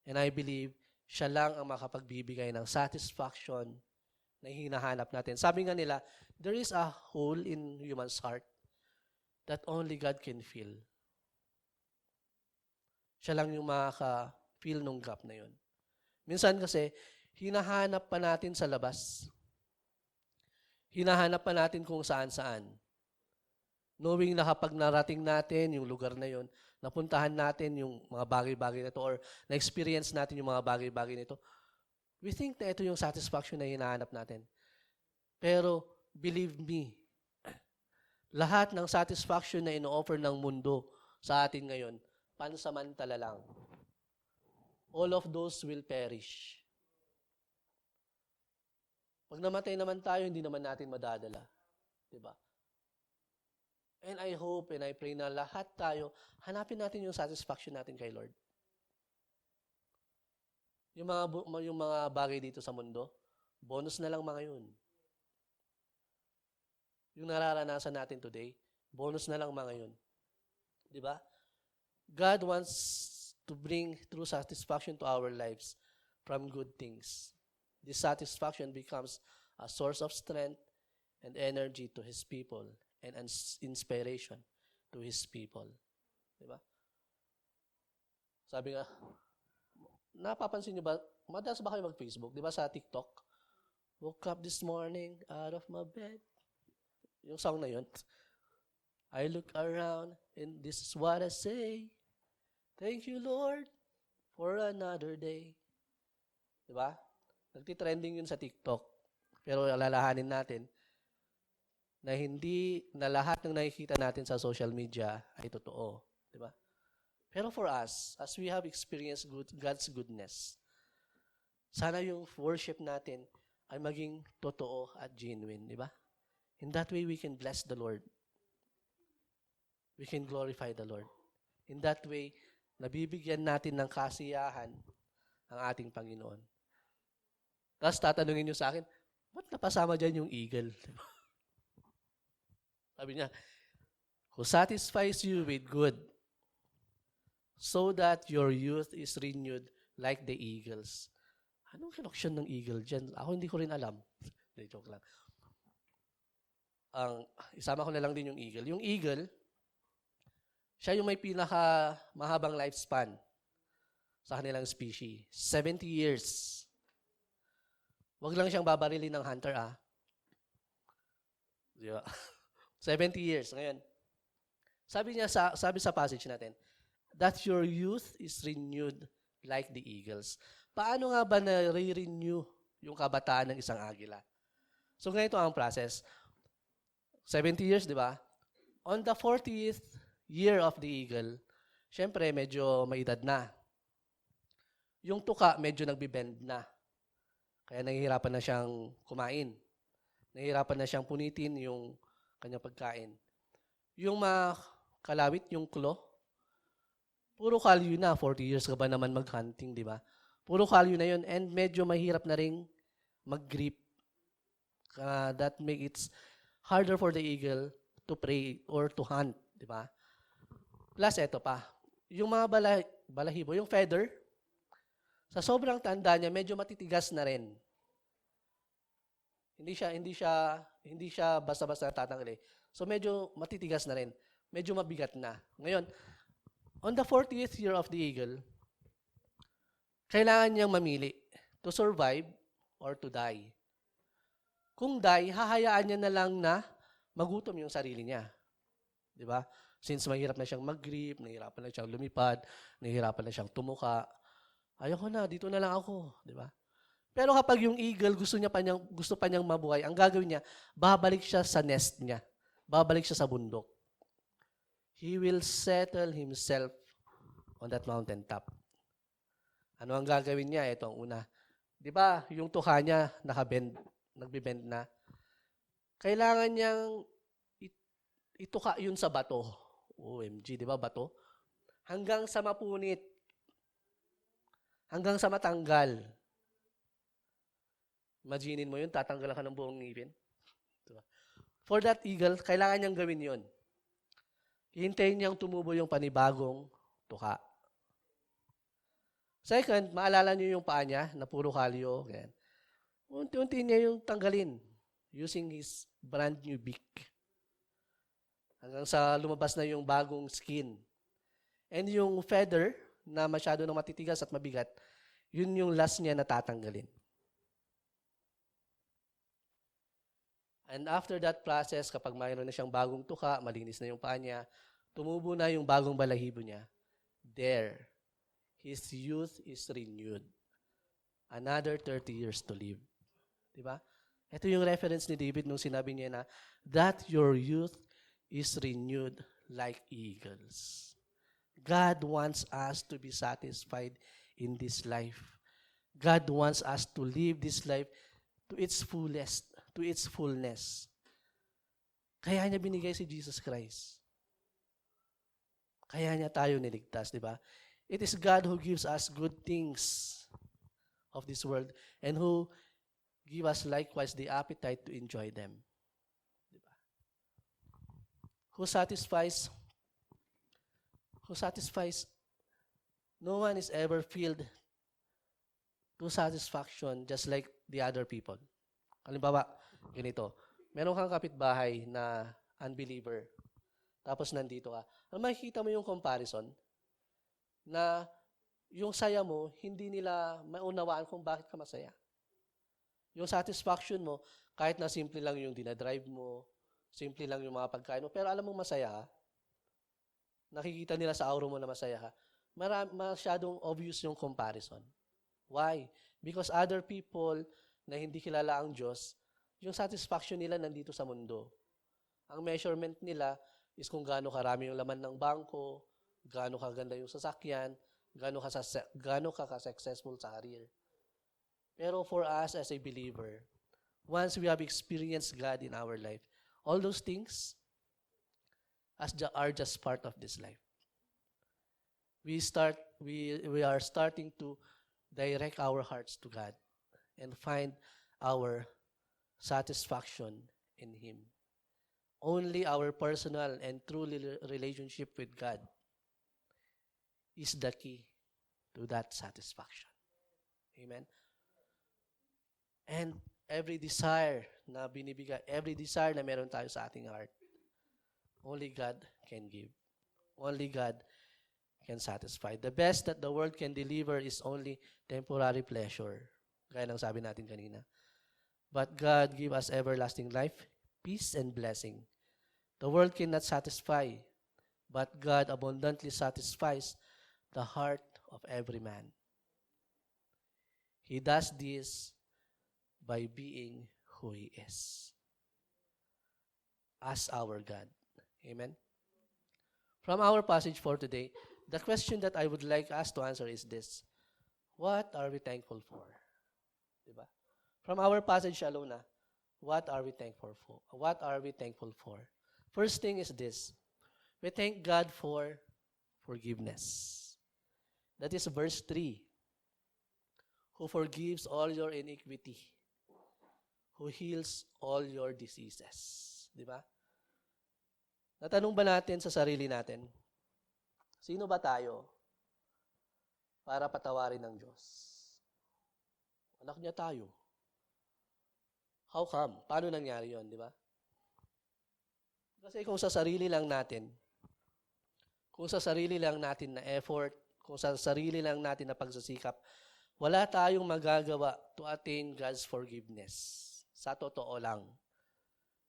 And I believe, siya lang ang makapagbibigay ng satisfaction na hinahanap natin. Sabi nga nila, there is a hole in human's heart that only God can fill. Siya lang yung makaka-fill nung gap na yun. Minsan kasi, hinahanap pa natin sa labas. Hinahanap pa natin kung saan-saan. Knowing na kapag narating natin yung lugar na yun, napuntahan natin yung mga bagay-bagay na ito or na-experience natin yung mga bagay-bagay na ito, we think na ito yung satisfaction na hinahanap natin. Pero, believe me, lahat ng satisfaction na ino-offer ng mundo sa atin ngayon, pansamantala lang. All of those will perish. Pag namatay naman tayo, hindi naman natin madadala. Diba? And I hope and I pray na lahat tayo, hanapin natin yung satisfaction natin kay Lord. Yung mga bagay dito sa mundo, bonus na lang mga yun. Yung nararanasan natin today, bonus na lang mga yun. Diba? God wants to bring true satisfaction to our lives from good things. This satisfaction becomes a source of strength and energy to His people and an inspiration to His people. Diba? Sabi nga, napapansin niyo ba, madalas ba kayo mag-Facebook? Diba sa TikTok? Woke up this morning out of my bed. Yung song na yun. I look around and this is what I say. Thank you, Lord, for another day. Diba? Nagtitrending yun sa TikTok. Pero alalahanin natin na hindi na lahat ng nakikita natin sa social media ay totoo. Diba? Pero for us, as we have experienced God's goodness, sana yung worship natin ay maging totoo at genuine. Diba? In that way, we can bless the Lord. We can glorify the Lord. In that way, nabibigyan natin ng kasiyahan ang ating Panginoon. Tapos tatanungin niyo sa akin, ba't napasama dyan yung eagle? Sabi niya, who satisfies you with good, so that your youth is renewed like the eagles. Anong connection ng eagle dyan? Ako hindi ko rin alam. Hindi, joke lang. Isama ko na lang din yung eagle. Yung eagle, siya yung may pinaka mahabang lifespan sa kanilang species. 70 years. Wag lang siyang babarilin ng hunter, Di ba? 70 years. Ngayon, sabi sa passage natin, that your youth is renewed like the eagles. Paano nga ba na-renew yung kabataan ng isang agila? So, ganito ang process. 70 years, di ba? On the 40th year of the eagle, syempre, medyo may edad na. Yung tuka, medyo nagbibend na. Kaya nahihirapan na siyang kumain. Nahihirapan na siyang punitin yung kanyang pagkain. Yung mga kalawit, yung claw, puro kalyo na. 40 years ka ba naman mag-hunting, di ba? Puro kalyo na yun. And medyo mahirap na rin mag-grip. That makes it harder for the eagle to prey or to hunt, di ba? Plus, eto pa. Yung mga balahibo, yung feather, sa sobrang tanda niya, medyo matitigas na rin. Hindi siya basta-basta natatanggal eh. So medyo matitigas na rin. Medyo mabigat na. Ngayon, on the 40th year of the eagle, kailangan niyang mamili to survive or to die. Kung die, hahayaan niya na lang na magutom yung sarili niya. Di ba? Since mahirap na siyang mag-grip, nahihirapan na siyang lumipad, nahihirapan na siyang tumuka, ayoko na, dito na lang ako. Di ba? Pero kapag yung eagle gusto pa niyang mabuhay, ang gagawin niya, babalik siya sa nest niya. Babalik siya sa bundok. He will settle himself on that mountain top. Ano ang gagawin niya? Ito ang una. Di ba, yung tuka niya nagbibend na. Kailangan niyang ituka yun sa bato. OMG, di ba, bato? Hanggang sa mapunit. Hanggang sa matanggal. Imaginin mo yun, tatanggalan ka ng buong ngipin. Diba? For that eagle, kailangan niyang gawin yun. Hihintayin niyang tumubo yung panibagong tuka. Second, maalala niyo yung paa niya na puro kalyo. Ganyan. Unti-unti niya yung tanggalin using his brand new beak. Hanggang sa lumabas na yung bagong skin. And yung feather na masyado nang matitigas at mabigat, yun yung last niya na tatanggalin. And after that process, kapag mayroon na siyang bagong tuka, malinis na yung paa niya, tumubo na yung bagong balahibo niya, there, his youth is renewed. Another 30 years to live. Diba? Ito yung reference ni David nung sinabi niya na, that your youth is renewed like eagles. God wants us to be satisfied in this life. God wants us to live this life to its fullest, to its fullness. Kaya niya binigay si Jesus Christ. Kaya niya tayo niligtas, di ba? It is God who gives us good things of this world and who give us likewise the appetite to enjoy them. Di ba? Who satisfies, no one is ever filled to satisfaction just like the other people. Halimbawa, ganito. Meron kang kapitbahay na unbeliever. Tapos nandito ka. Makikita mo yung comparison na yung saya mo, hindi nila maunawaan kung bakit ka masaya. Yung satisfaction mo, kahit na simple lang yung dinadrive mo, simple lang yung mga pagkain mo, pero alam mo masaya ka. Nakikita nila sa aura mo na masaya ka. Masyadong obvious yung comparison. Why? Because other people na hindi kilala ang Diyos, yung satisfaction nila nandito sa mundo. Ang measurement nila is kung gaano karami yung laman ng bangko, gaano kaganda yung sasakyan, gaano ka ka-successful sa career. Pero for us as a believer, once we have experienced God in our life, all those things are just part of this life. We are starting to direct our hearts to God and find our satisfaction in Him. Only our personal and true relationship with God is the key to that satisfaction. Amen? And every desire na binibigay, every desire na meron tayo sa ating heart, only God can give. Only God can satisfy. The best that the world can deliver is only temporary pleasure. Gaya ng sabi natin kanina. But God give us everlasting life, peace, and blessing. The world cannot satisfy, but God abundantly satisfies the heart of every man. He does this by being who He is. As our God. Amen? From our passage for today, the question that I would like us to answer is this. What are we thankful for? Diba? From our passage alone, what are we thankful for? What are we thankful for? First thing is this. We thank God for forgiveness. That is verse 3. Who forgives all your iniquity. Who heals all your diseases. Di ba? Natanong ba natin sa sarili natin, sino ba tayo para patawarin ng Diyos? Anak niya tayo. How come? Paano nangyari yon, di ba? Kasi kung sa sarili lang natin na effort, kung sa sarili lang natin na pagsasikap, wala tayong magagawa to attain God's forgiveness. Sa totoo lang.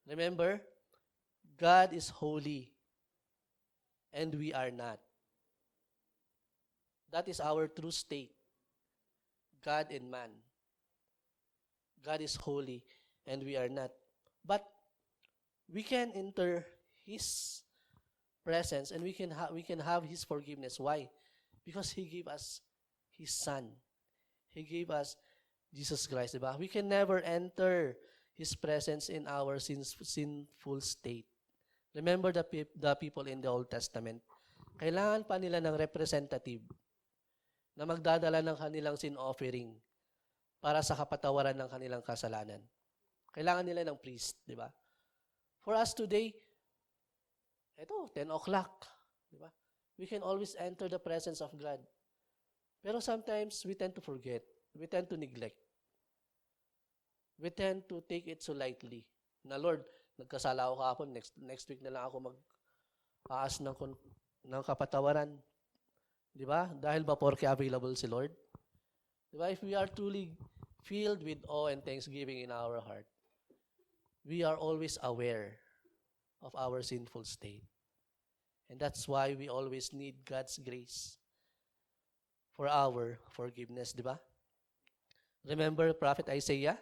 Remember, God is holy and we are not. That is our true state. God and man. God is holy and we are not. But we can enter His presence and we can have His forgiveness. Why? Because He gave us His Son. He gave us Jesus Christ, diba? We can never enter His presence in our sinful state. Remember the people in the Old Testament. Kailangan pa nila ng representative na magdadala ng kanilang sin offering para sa kapatawaran ng kanilang kasalanan. Kailangan nila ng priest, di ba? For us today, eto, 10 o'clock, di ba? We can always enter the presence of God. Pero sometimes, we tend to forget. We tend to neglect. We tend to take it so lightly. Na Lord, nagkasala ako kahapon, next week na lang ako mag-aas ng kapatawaran. Di ba? Dahil ba porke available si Lord? Di ba? If we are truly filled with awe and thanksgiving in our heart, we are always aware of our sinful state. And that's why we always need God's grace for our forgiveness, di ba? Remember Prophet Isaiah?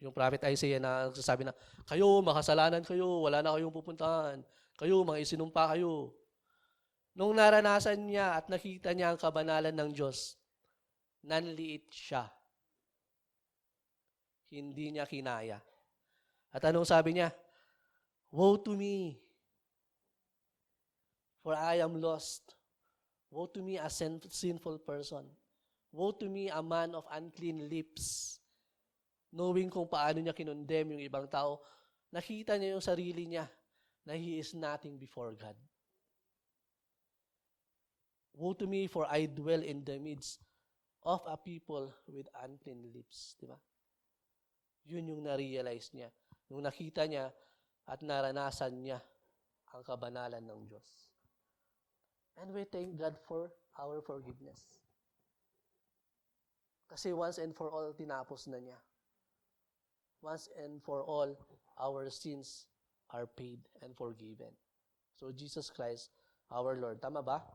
Yung Prophet Isaiah na nagsasabi na, kayo, makasalanan kayo, wala na kayong pupuntahan. Kayo, mga isinumpa kayo. Nung naranasan niya at nakita niya ang kabanalan ng Diyos, nanliit siya. Hindi niya kinaya. At anong sabi niya? Woe to me, for I am lost. Woe to me, a sinful person. Woe to me, a man of unclean lips. Knowing kung paano niya kinondem yung ibang tao, nakita niya yung sarili niya na he is nothing before God. Woe to me, for I dwell in the midst of a people with unclean lips. Di ba? Yun yung na-realize niya. Nung nakita niya at naranasan niya ang kabanalan ng Diyos. And we thank God for our forgiveness. Kasi once and for all, tinapos na niya. Once and for all, our sins are paid and forgiven. So Jesus Christ, our Lord. Tama ba?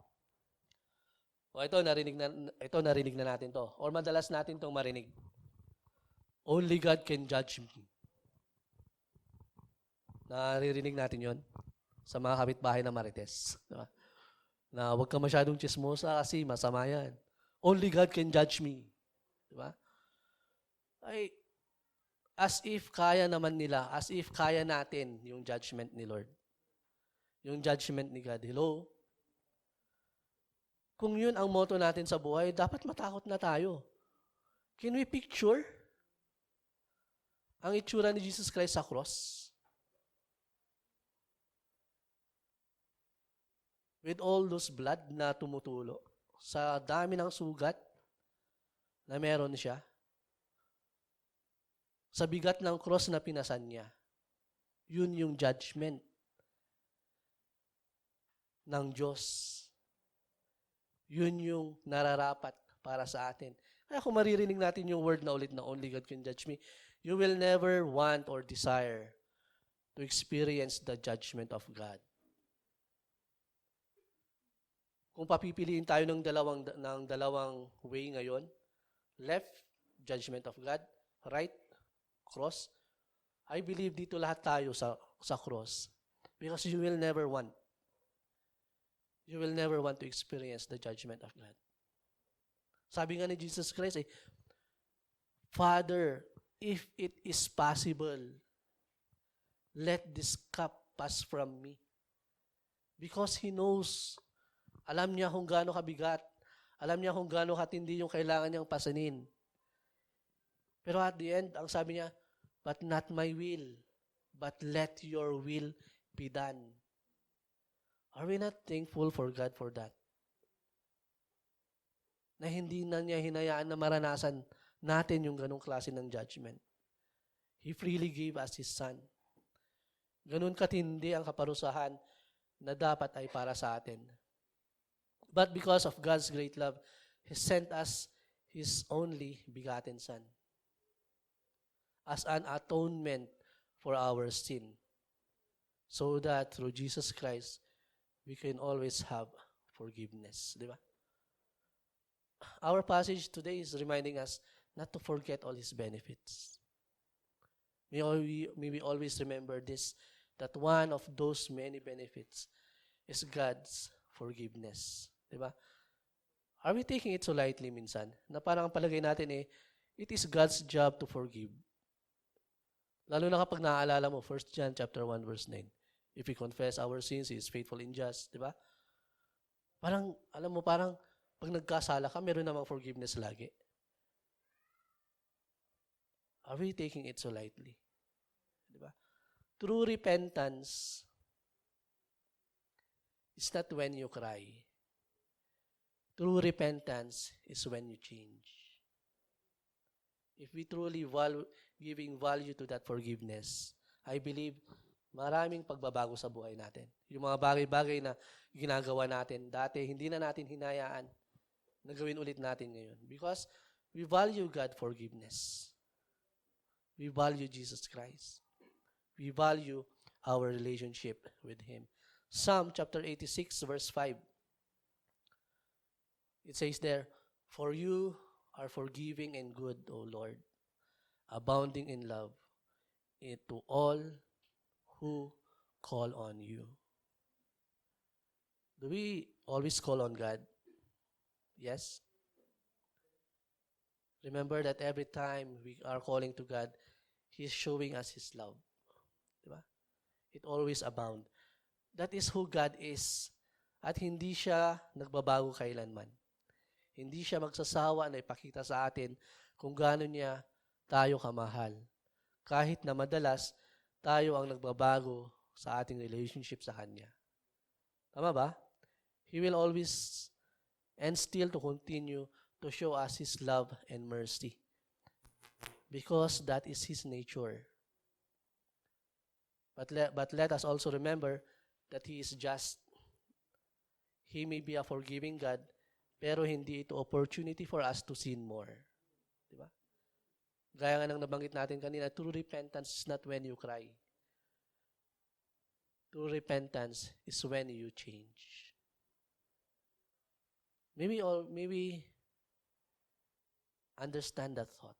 O ito narinig na natin to. Or madalas natin tong marinig. Only God can judge me. Naririnig natin yon sa mga kapitbahay na Marites. Diba? Na huwag ka masyadong chismosa kasi masama yan. Only God can judge me. Diba? Ay, as if kaya naman nila, as if kaya natin yung judgment ni Lord. Yung judgment ni God. Hello? Kung yun ang motto natin sa buhay, dapat matakot na tayo. Can we picture ang itsura ni Jesus Christ sa cross? With all those blood na tumutulo, sa dami ng sugat na meron siya, sa bigat ng cross na pinasan niya, yun yung judgment ng Diyos. Yun yung nararapat para sa atin. Kaya kung maririnig natin yung word na ulit na only God can judge me, you will never want or desire to experience the judgment of God. Kung papipiliin tayo ng dalawang way ngayon, left, judgment of God, right, cross, I believe dito lahat tayo sa cross. Because you will never want to experience the judgment of God. Sabi nga ni Jesus Christ, Father, if it is possible, let this cup pass from me. Because He knows, alam niya kung gaano kabigat, alam niya kung gaano katindi yung kailangan niyang pasanin. Pero at the end, ang sabi niya, but not my will, but let your will be done. Are we not thankful for God for that? Na hindi na niya hinayaan na maranasan natin yung ganong klase ng judgment. He freely gave us His Son. Ganun katindi ang kaparusahan na dapat ay para sa atin. But because of God's great love, He sent us His only begotten Son as an atonement for our sin, so that through Jesus Christ, we can always have forgiveness. Di ba? Our passage today is reminding us not to forget all His benefits. May we always remember this, that one of those many benefits is God's forgiveness. Di ba? Are we taking it so lightly minsan? Na parang ang palagay natin it is God's job to forgive. Lalo na kapag naaalala mo, 1 John chapter 1 verse 9. If we confess our sins, He is faithful and just. Di ba? Parang, alam mo, parang pag nagkasala ka, meron namang forgiveness lagi. Are we taking it so lightly? Di ba? True repentance is not when you cry. True repentance is when you change. If we truly giving value to that forgiveness, I believe maraming pagbabago sa buhay natin. Yung mga bagay-bagay na ginagawa natin dati, hindi na natin hinayaan na gawin ulit natin ngayon. Because we value God forgiveness. We value Jesus Christ. We value our relationship with Him. Psalm chapter 86 verse 5. It says there, "For you are forgiving and good, O Lord, abounding in love, to all who call on you." Do we always call on God? Yes. Remember that every time we are calling to God, He's showing us His love. Diba? It always abound. That is who God is. At hindi siya nagbabago kailanman. Hindi siya magsasawa na ipakita sa atin kung gaano niya tayo kamahal. Kahit na madalas, tayo ang nagbabago sa ating relationship sa Kanya. Tama ba? He will always and still to continue to show us His love and mercy. Because that is His nature. But let us also remember that He is just. He may be a forgiving God, pero hindi ito opportunity for us to sin more. Diba? Gaya nga ng nabanggit natin kanina, true repentance is not when you cry. True repentance is when you change. Maybe understand that thought.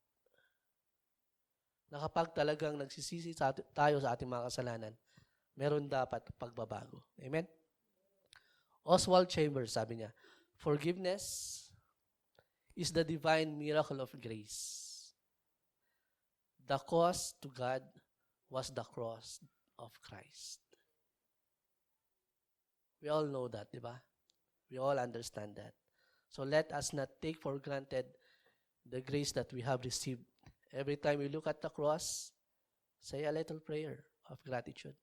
Na kapag talagang nagsisisi tayo sa ating mga kasalanan, meron dapat pagbabago. Amen? Oswald Chambers, sabi niya, "Forgiveness is the divine miracle of grace. The cost to God was the cross of Christ." We all know that, di ba? We all understand that. So let us not take for granted the grace that we have received. Every time we look at the cross, say a little prayer of gratitude.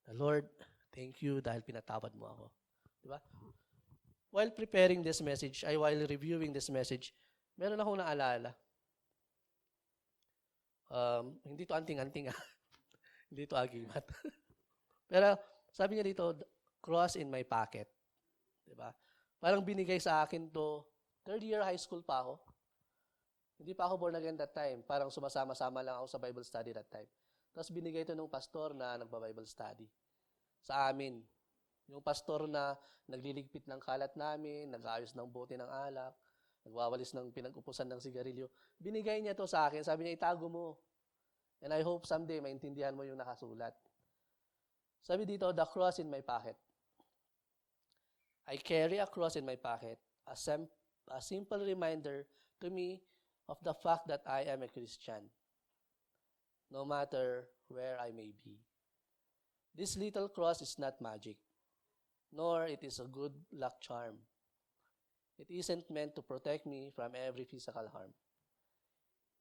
The Lord, thank you dahil pinatawad mo ako. Di ba? While preparing this message, while reviewing this message, meron akong naalala. Hindi to anting-anting hindi to agimat. Pero sabi niya dito, cross in my pocket. Diba? Parang binigay sa akin to, third year high school pa ako. Hindi pa ako born again that time. Parang sumasama-sama lang ako sa Bible study that time. Tapos binigay ito nung pastor na nagba-Bible study sa amin. Yung pastor na nagliligpit ng kalat namin, nag-aayos ng bote ng alak, nagwawalis ng pinag-upusan ng sigarilyo. Binigay niya to sa akin. Sabi niya, itago mo. And I hope someday maintindihan mo yung nakasulat. Sabi dito, the cross in my pocket. I carry a cross in my pocket, a simple reminder to me of the fact that I am a Christian, no matter where I may be. This little cross is not magic, nor it is a good luck charm. It isn't meant to protect me from every physical harm.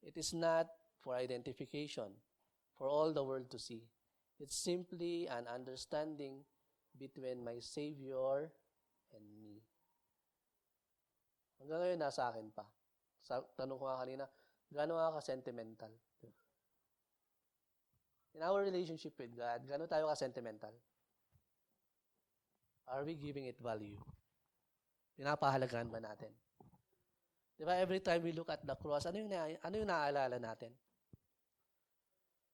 It is not for identification, for all the world to see. It's simply an understanding between my Savior and me. Hanggang ngayon, nasa akin pa. Tanong ko nga kanina, gaano nga ka-sentimental? In our relationship with God, gano'n tayo ka-sentimental? Are we giving it value? Pinapahalagaan ba natin? Di ba, every time we look at the cross, ano yung naaalala natin?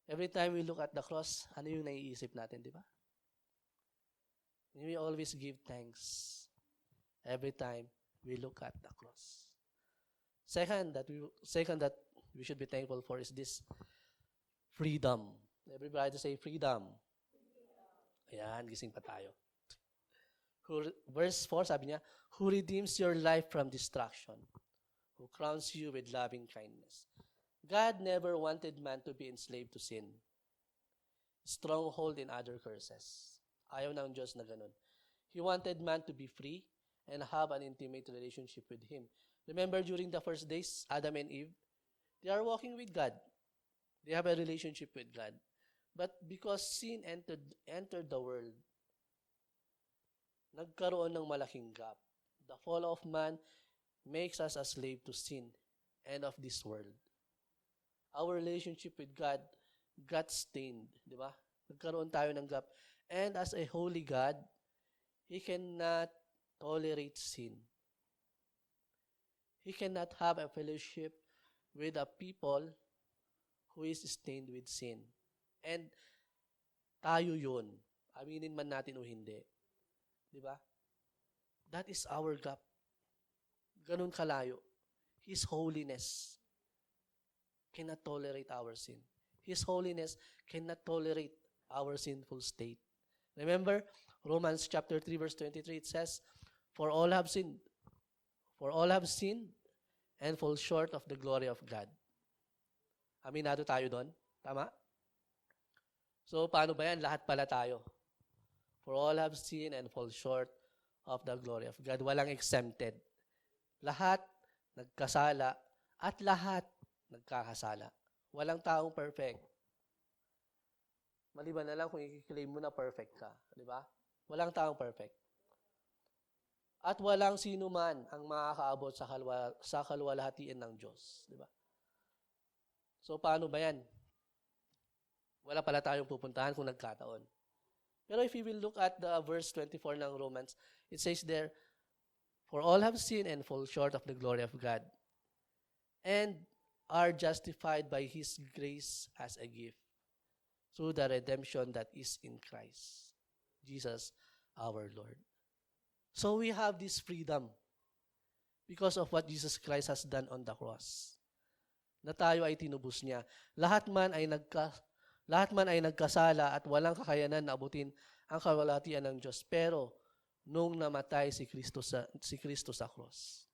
Every time we look at the cross, ano yung naiisip natin, di ba? We always give thanks every time we look at the cross. Second that we should be thankful for is this freedom. Everybody say freedom. Ayan, gising pa tayo. Verse 4, sabi niya, who redeems your life from destruction, who crowns you with loving kindness. God never wanted man to be enslaved to sin, stronghold in other curses. Ayaw ng Diyos na ganun. He wanted man to be free and have an intimate relationship with Him. Remember during the first days, Adam and Eve, they are walking with God. They have a relationship with God. But because sin entered the world, nagkaroon ng malaking gap. The fall of man makes us a slave to sin and of this world. Our relationship with God got stained, di ba? Nagkaroon tayo ng gap. And as a holy God, He cannot tolerate sin. He cannot have a fellowship with a people who is stained with sin. And tayo yun. Aminin man natin o hindi. Di ba? That is our gap. Ganun kalayo. His holiness cannot tolerate our sin. His holiness cannot tolerate our sinful state. Remember, Romans chapter 3 verse 23, it says, For all have sinned and fall short of the glory of God. Aminado tayo doon? Tama? So, paano ba yan? Lahat pala tayo. For all have sinned and fall short of the glory of God. Walang exempted. Lahat nagkasala at lahat nagkakasala. Walang taong perfect. Maliban na lang kung i-claim mo na perfect ka. Di ba? Walang taong perfect. At walang sino man ang makakaabot sa kaluwalhatian ng Diyos. Di ba? So, paano ba yan? Wala pala tayong pupuntahan kung nagkataon. Pero if you will look at the verse 24 ng Romans, it says there, For all have sinned and fall short of the glory of God, and are justified by His grace as a gift, through the redemption that is in Christ, Jesus our Lord. So we have this freedom because of what Jesus Christ has done on the cross. Na tayo ay tinubos niya. Lahat man ay nagkasala at walang kakayanan na abutin ang kaluwalhatian ng Diyos. Pero nung namatay si Kristo sa cross,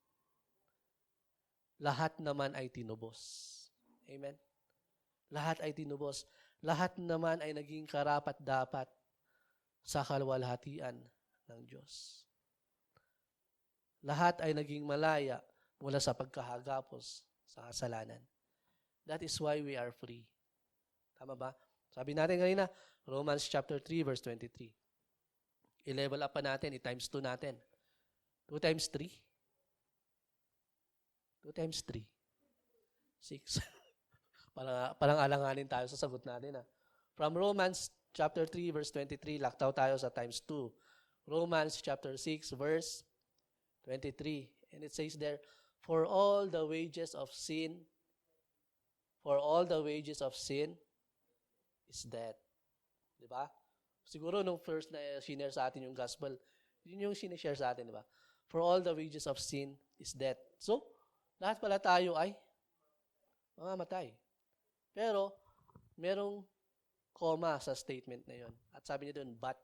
lahat naman ay tinubos. Amen? Lahat ay tinubos. Lahat naman ay naging karapat-dapat sa kaluwalhatian ng Diyos. Lahat ay naging malaya mula sa pagkahagapos sa kasalanan. That is why we are free. Tama ba? Sabi natin kanina, Romans chapter 3 verse 23. I-level up pa natin, i-times 2 natin. 2 times 3? 2 times 3? 6. Parang alanganin tayo sa sagot natin. From Romans chapter 3 verse 23, laktaw tayo sa times 2. Romans chapter 6 verse 23. And it says there, For all the wages of sin is death. Diba? Siguro nung first na sinare sa atin yung gospel, yun yung sinishare sa atin, diba? For all the wages of sin is death. So, lahat pala tayo ay mamamatay. Pero, merong comma sa statement na yon. At sabi niya doon, but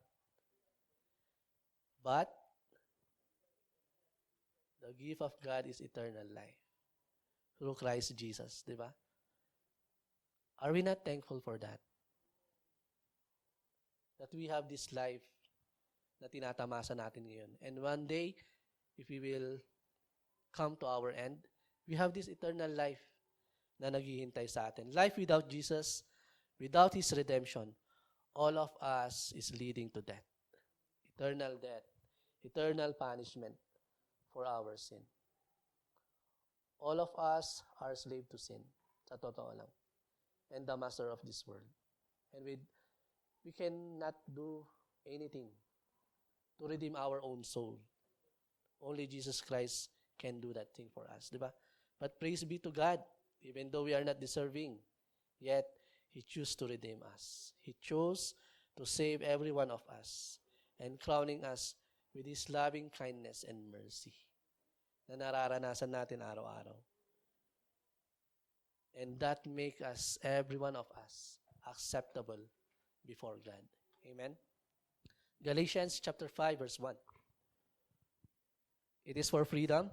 the gift of God is eternal life through Christ Jesus. Di ba? Are we not thankful for that? That we have this life na tinatamasa natin ngayon. And one day, if we will come to our end, we have this eternal life na naghihintay sa atin. Life without Jesus, without His redemption, all of us is leading to death. Eternal punishment for our sin. All of us are slave to sin. Sa totoo lang. And the master of this world. And we cannot do anything to redeem our own soul. Only Jesus Christ can do that thing for us, di ba? But praise be to God, even though we are not deserving, yet He chose to redeem us. He chose to save every one of us and crowning us with His loving kindness and mercy na nararanasan natin araw-araw. And that make us, every one of us, acceptable before God. Amen? Galatians chapter 5, verse 1. It is for freedom.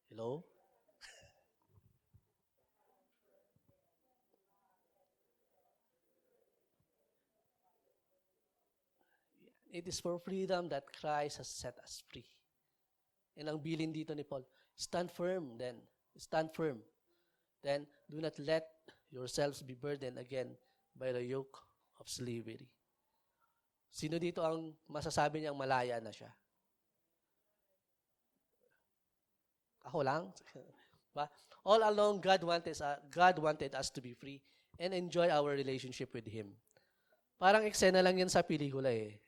Hello? It is for freedom that Christ has set us free. And ang bilin dito ni Paul, stand firm then. Stand firm. Then, do not let yourselves be burdened again by the yoke of slavery. Sino dito ang masasabi niyang malaya na siya? Ako lang? All along, God wanted us to be free and enjoy our relationship with Him. Parang eksena lang yan sa pelikula eh.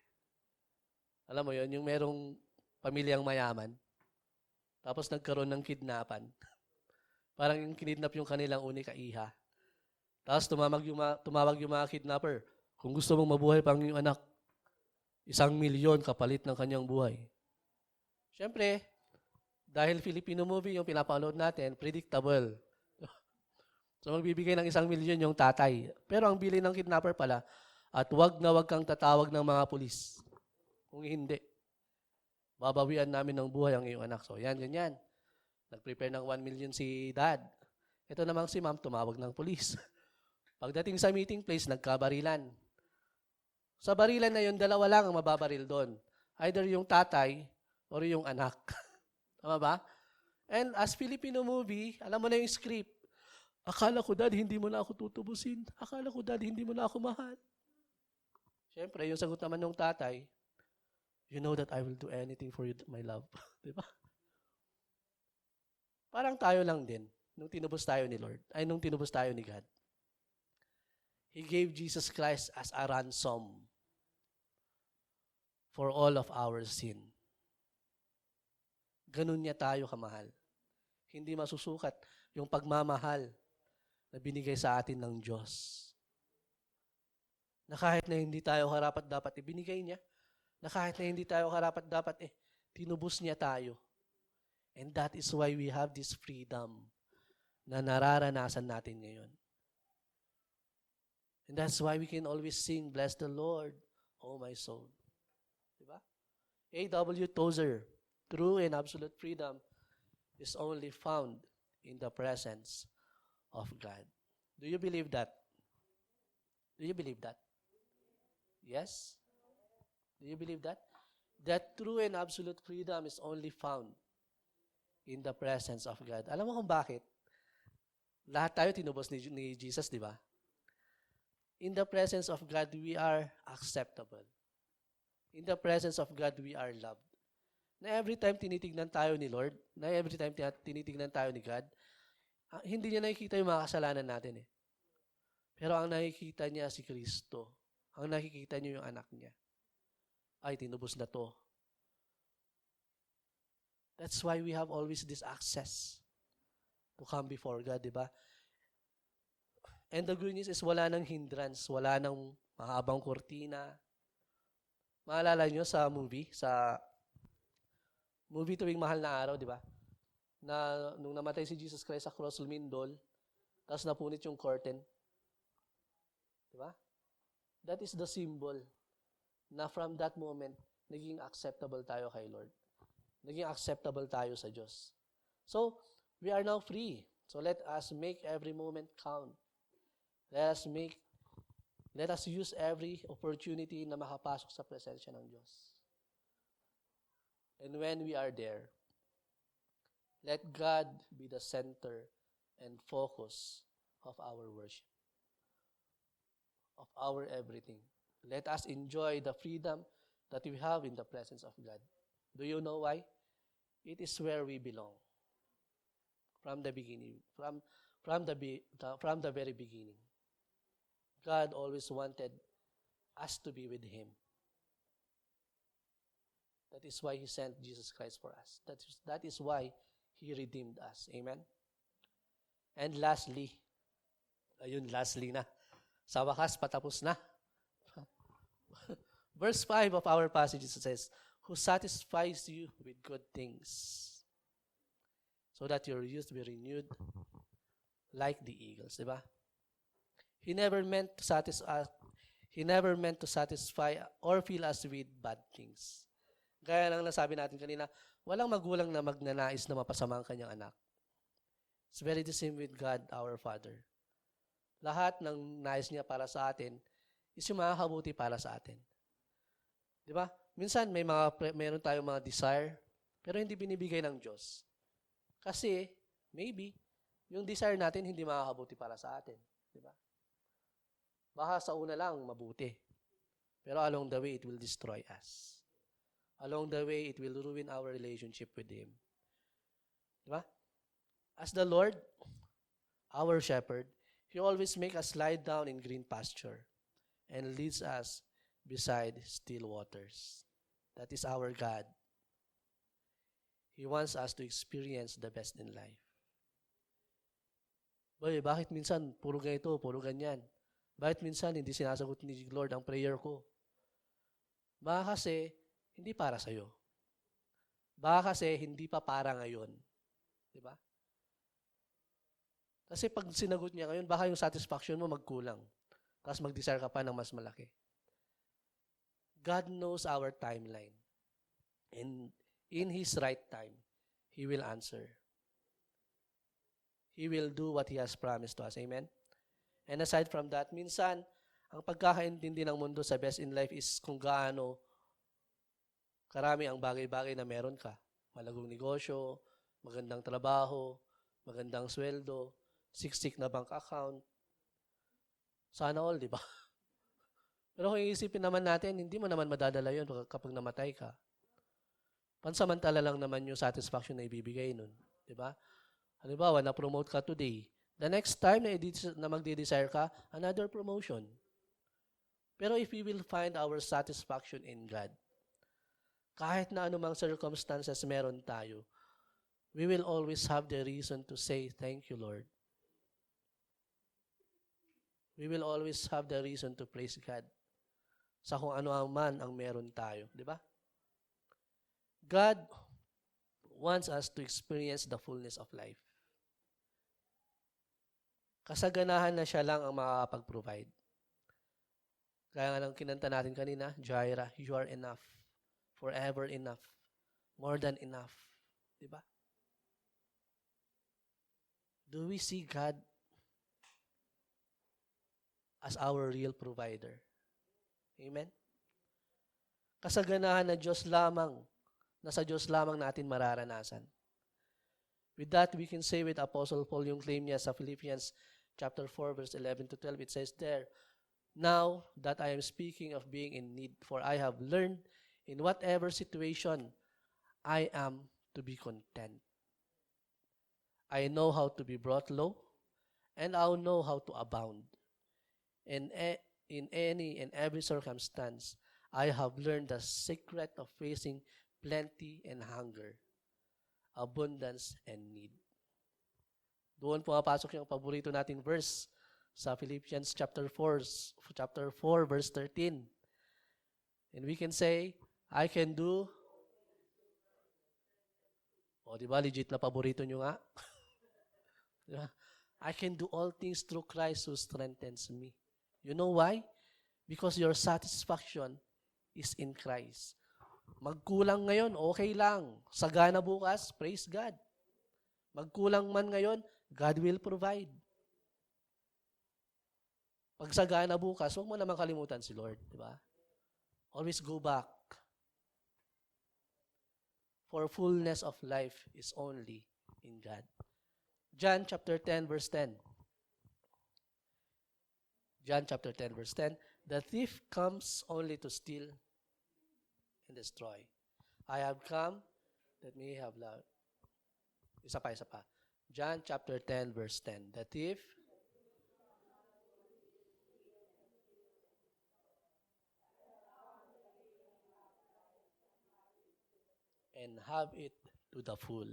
Alam mo yon, yung merong pamilyang mayaman, tapos nagkaroon ng kidnapan. Parang yung kinidnap yung kanilang unika-iha. Tapos tumawag yung mga kidnapper, kung gusto mong mabuhay pang yung anak, 1,000,000 kapalit ng kanyang buhay. Siyempre, dahil Filipino movie yung pinapanood natin, predictable. So magbibigay ng 1,000,000 yung tatay. Pero ang bili ng kidnapper pala, at wag na wag kang tatawag ng mga pulis. Kung hindi, babawian namin ng buhay ang iyong anak. So yan. Nag-prepare ng 1,000,000 si dad. Ito namang si ma'am, tumawag ng pulis. Pagdating sa meeting place, nagkabarilan. Sa barilan na yun, dalawa lang ang mababaril doon. Either yung tatay or yung anak. Tama ba? And as Filipino movie, alam mo na yung script. Akala ko, Dad, hindi mo na ako tutubusin. Akala ko, Dad, hindi mo na ako mahal. Siyempre, yung sagot naman ng tatay, you know that I will do anything for you, my love. Diba? Parang tayo lang din, nung tinubos tayo ni Lord, nung tinubos tayo ni God. He gave Jesus Christ as a ransom for all of our sin. Ganun niya tayo kamahal. Hindi masusukat yung pagmamahal na binigay sa atin ng Diyos. Na kahit na hindi tayo karapat-dapat ibinigay niya, na kahit na hindi tayo karapat-dapat tinubos niya tayo. And that is why we have this freedom na nararanasan natin ngayon. And that's why we can always sing, Bless the Lord, O my soul. Diba? A.W. Tozer, true and absolute freedom is only found in the presence of God. Do you believe that? Do you believe that? Yes? Do you believe that? That true and absolute freedom is only found in the presence of God. Alam mo kung bakit? Lahat tayo tinubos ni Jesus, di ba? In the presence of God, we are acceptable. In the presence of God, we are loved. Na every time tinitignan tayo ni Lord, na every time tinitignan tayo ni God, hindi niya nakikita yung mga kasalanan natin eh. Pero ang nakikita niya si Kristo. Ang nakikita niya yung anak niya. Ay, tinubos na to. That's why we have always this access to come before God, di ba? And the good news is wala nang hindrance, wala nang mahabang kortina. Maalala nyo sa movie tuwing Mahal na Araw, di ba? Na nung namatay si Jesus Christ sa cross, lumindol, tapos napunit yung curtain. Di ba? That is the symbol na from that moment, naging acceptable tayo kay Lord. Naging acceptable tayo sa Diyos. So, we are now free. So, let us make every moment count. Let us use every opportunity na makapasok sa presensya ng Diyos. And when we are there, let God be the center and focus of our worship, of our everything. Let us enjoy the freedom that we have in the presence of God. Do you know why? It is where we belong. From the beginning, from the very beginning. God always wanted us to be with Him. That is why He sent Jesus Christ for us. That is why He redeemed us. Amen? And lastly na. Sa wakas, patapos na. Verse 5 of our passage says, who satisfies you with good things, so that your youth be renewed like the eagles. Diba? He never meant to satisfy or fill us with bad things. Gaya lang nasabi natin kanina, walang magulang na magnanais na mapasama ang kanyang anak. It's very the same with God, our Father. Lahat ng nais niya para sa atin is yung makakabuti para sa atin. Di ba? Minsan meron tayong mga desire, pero hindi binibigay ng Diyos. Kasi, maybe, yung desire natin hindi makakabuti para sa atin. Di ba? Baka sa una lang, mabuti. Pero along the way, it will destroy us. Along the way, it will ruin our relationship with Him. Di ba? As the Lord, our shepherd, He always makes us lie down in green pasture and leads us beside still waters. That is our God. He wants us to experience the best in life. Boy, bakit minsan puro ganito, puro ganyan? Bakit minsan hindi sinasagot ni Lord ang prayer ko? Baka kasi hindi para sa'yo. Baka kasi hindi pa para ngayon. Di ba? Kasi pag sinagot niya ngayon, baka yung satisfaction mo magkulang. Tapos mag-desire ka pa ng mas malaki. God knows our timeline. And in His right time, He will answer. He will do what He has promised to us. Amen? And aside from that, minsan, ang pagkakaintindi ng mundo sa best in life is kung gaano karami ang bagay-bagay na meron ka. Malagong negosyo, magandang trabaho, magandang sweldo, siksik na bank account. Sana all, di ba? Pero kung iisipin naman natin, hindi mo naman madadala yun kapag namatay ka. Pansamantala lang naman yung satisfaction na ibibigay nun. Di ba? Halimbawa, na-promote ka today. The next time na magde-desire ka, another promotion. Pero if we will find our satisfaction in God, kahit na anumang circumstances meron tayo, we will always have the reason to say, thank you, Lord. We will always have the reason to praise God sa kung ano man ang meron tayo. Di ba? God wants us to experience the fullness of life. Kasaganahan na siya lang ang makakapag-provide. Kaya nga lang kinanta natin kanina, Jaira, you are enough. Forever enough. More than enough. Diba? Do we see God as our real provider? Amen? Kasaganahan na Diyos lamang, nasa Diyos lamang natin mararanasan. With that, we can say with Apostle Paul, yung claim niya sa Philippians chapter 4, verse 11 to 12, it says there, now that I am speaking of being in need, for I have learned in whatever situation I am to be content. I know how to be brought low, and I'll know how to abound. In any and every circumstance, I have learned the secret of facing plenty and hunger, abundance and need. Doon pumapasok yung paborito nating verse sa Philippians chapter 4, verse 13. And we can say, I can do, di ba, legit na paborito nyo nga? Diba? I can do all things through Christ who strengthens me. You know why? Because your satisfaction is in Christ. Magkulang ngayon, okay lang. Sagana bukas, praise God. Magkulang man ngayon, God will provide. Pag sagana bukas, huwag mo naman kalimutan si Lord. Diba? Always go back. For fullness of life is only in God. John chapter 10, verse 10. John chapter 10, verse 10. The thief comes only to steal and destroy. I have come that may have life. Isa pa. John chapter 10, verse 10. The thief and have it to the full.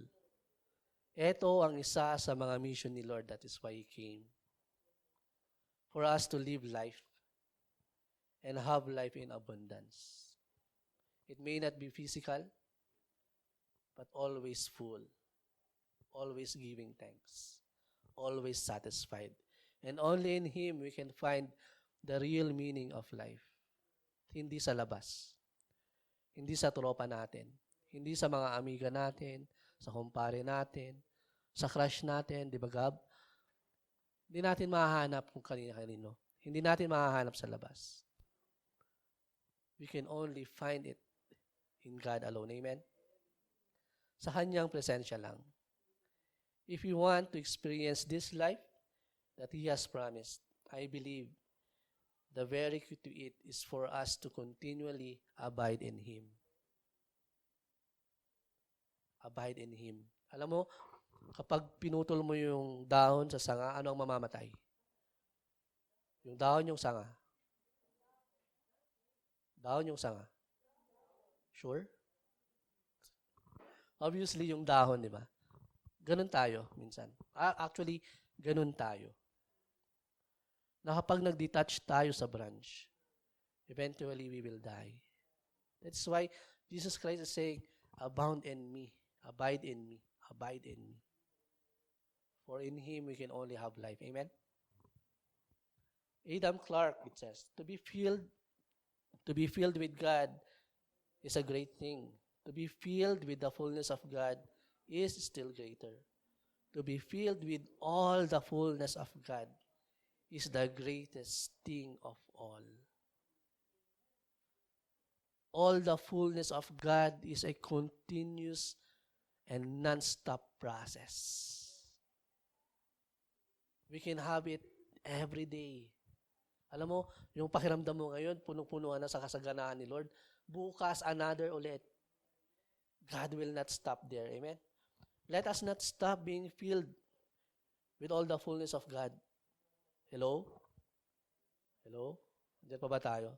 Ito ang isa sa mga mission ni Lord. That is why He came. For us to live life and have life in abundance. It may not be physical, but always full. Always giving thanks. Always satisfied. And only in Him we can find the real meaning of life. Hindi sa labas. Hindi sa tropa natin. Hindi sa mga amiga natin, sa kumpare natin, sa crush natin, di ba Gab? Hindi natin mahahanap kung kanino. Hindi natin mahahanap sa labas. We can only find it in God alone. Amen? Sa Kanyang presensya lang. If you want to experience this life that He has promised, I believe the very key to it is for us to continually abide in Him. Abide in Him. Alam mo, kapag pinutol mo yung dahon sa sanga, ano ang mamamatay? Yung dahon yung sanga. Dahon yung sanga. Sure? Obviously, yung dahon, di ba? Ganun tayo minsan. Actually, ganun tayo. Na kapag nag-detach tayo sa branch, eventually we will die. That's why Jesus Christ is saying, abound in me, abide in me, abide in me. For in Him we can only have life. Amen? Adam Clark, it says, to be filled with God is a great thing. To be filled with the fullness of God is still greater. To be filled with all the fullness of God is the greatest thing of all. All the fullness of God is a continuous and non-stop process. We can have it every day. Alam mo, yung pakiramdam mo ngayon, punong-punuan na sa kasaganaan ni Lord. Bukas, another ulit. God will not stop there. Amen? Let us not stop being filled with all the fullness of God. Hello? Hello? Diyan pa ba tayo?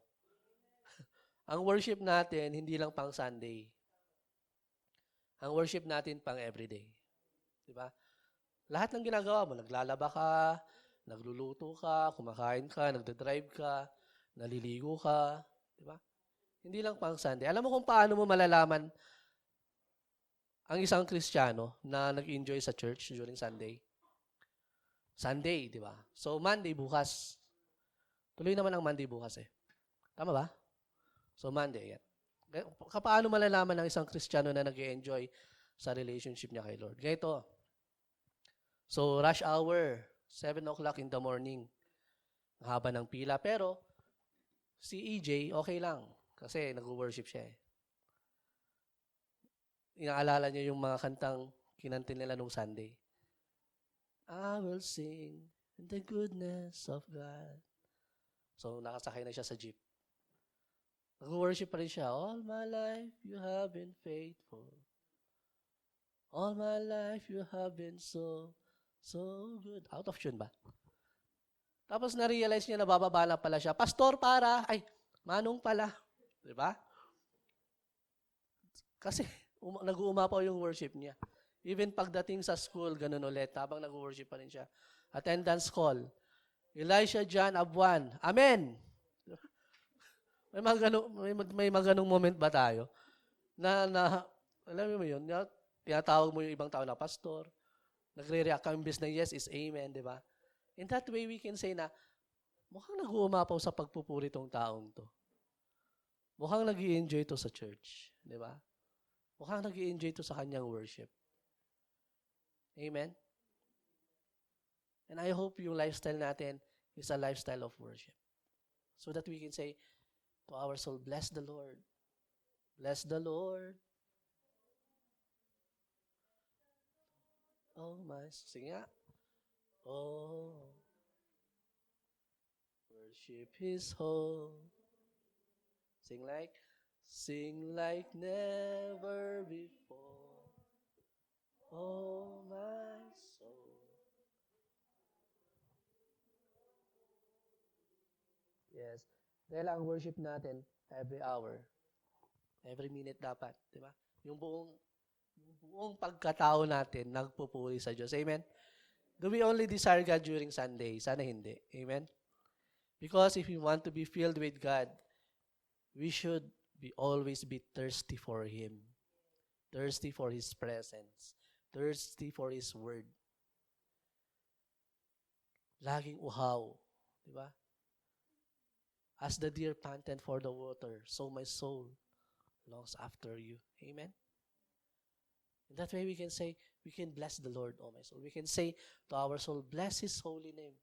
Ang worship natin, hindi lang pang Sunday. Ang worship natin pang everyday. Diba? Lahat ng ginagawa mo, naglalaba ka, nagluluto ka, kumakain ka, nagdadrive ka, naliligo ka. Diba? Hindi lang pang Sunday. Alam mo kung paano mo malalaman ang isang Kristiyano na nag-enjoy sa church during Sunday? Sunday, di ba? So, Monday bukas. Tuloy naman ang Monday bukas eh. Tama ba? So, Monday yan. Paano malalaman ng isang Kristiyano na nag-enjoy sa relationship niya kay Lord? Ganito. So, rush hour, 7 o'clock in the morning. Ang haba ng pila. Pero, si EJ, okay lang. Kasi nag-worship siya eh. Inaalala niya yung mga kantang kinantin nila nung Sunday. I will sing in the goodness of God. So, nakasakay na siya sa jeep. Nag-worship pa rin siya. All my life, you have been faithful. All my life, you have been so good. Out of tune ba? Tapos na-realize niya na bababa na pala siya. Pastor para, manong pala. Diba? Kasi, nag-uumapaw yung worship niya. Even pagdating sa school, ganun ulit, habang nag-worship pa rin siya. Attendance call. Elisha John Abuan. Amen! May mga ganung moment ba tayo? Alam mo yun, tinatawag mo yung ibang tao na pastor, nagre-react ka imbes na yes is amen, di ba? In that way, we can say na, mukhang nag-uumapaw sa pagpupuri tong taong to. Mukhang nag-i-enjoy to sa church, di ba? Mukhang nag-i-enjoy to sa kanyang worship. Amen? And I hope yung lifestyle natin is a lifestyle of worship. So that we can say to our soul, bless the Lord. Bless the Lord. Oh my, sige nga. Oh, worship His home. Sing like never before. Oh my soul. Yes. Dahil ang worship natin, every hour, every minute dapat, di ba? yung buong pagkatao natin nagpupuri sa Diyos. Amen? Do we only desire God during Sunday? Sana hindi. Amen? Because if we want to be filled with God, we should always be thirsty for Him. Thirsty for His presence. Thirsty for His Word. Laging uhaw. Di ba? As the deer panted for the water, so my soul longs after you. Amen? In that way, we can say, we can bless the Lord, oh my soul. We can say to our soul, bless His holy name.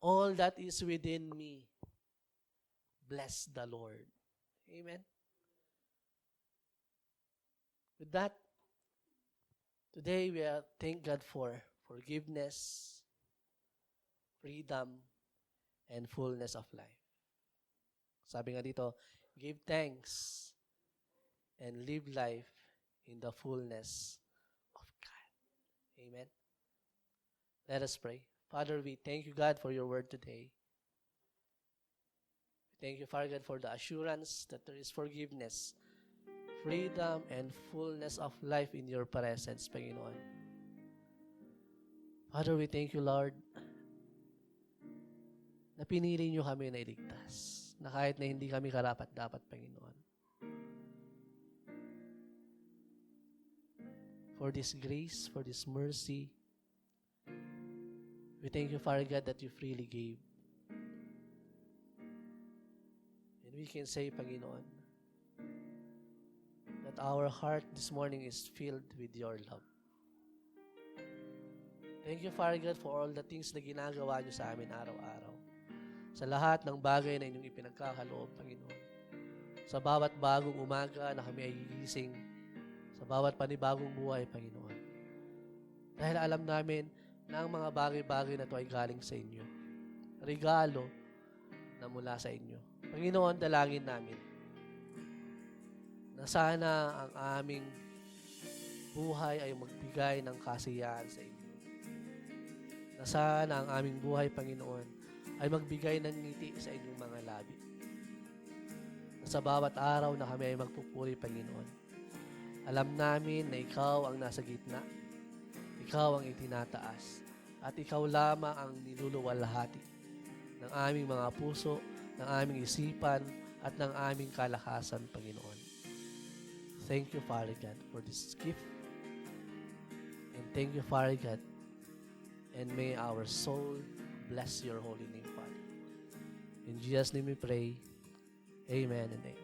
All that is within me, bless the Lord. Amen? With that, today we thank God for forgiveness, freedom, and fullness of life. Sabi nga dito, give thanks and live life in the fullness of God. Amen? Let us pray. Father, we thank you, God, for your word today. We thank you, Father God, for the assurance that there is forgiveness, freedom, and fullness of life in your presence, Panginoon. Father, we thank you, Lord, na pinili niyo kami na iligtas, na kahit na hindi kami karapat-dapat, Panginoon. For this grace, for this mercy, we thank you, Father God, that you freely gave. And we can say, Panginoon, that our heart this morning is filled with your love. Thank you, Father God, for all the things na ginagawa niyo sa amin araw-araw. Sa lahat ng bagay na inyong ipinagkakaloob, Panginoon. Sa bawat bagong umaga na kami ay gigising, sa bawat panibagong buhay, Panginoon. Dahil alam namin na ang mga bagay-bagay na ito ay galing sa inyo. Regalo na mula sa inyo. Panginoon, dalangin namin na sana ang aming buhay ay magbigay ng kasiyahan sa inyo. Na sana ang aming buhay, Panginoon, ay magbigay ng ngiti sa inyong mga labi. Na sa bawat araw na kami ay magpupuri, Panginoon, alam namin na ikaw ang nasa gitna, ikaw ang itinataas, at ikaw lamang ang niluluwalhati ng aming mga puso, ng aming isipan, at ng aming kalakasan, Panginoon. Thank you, Father God, for this gift. And thank you, Father God, and may our soul bless your holy name, Father. In Jesus' name we pray. Amen and amen.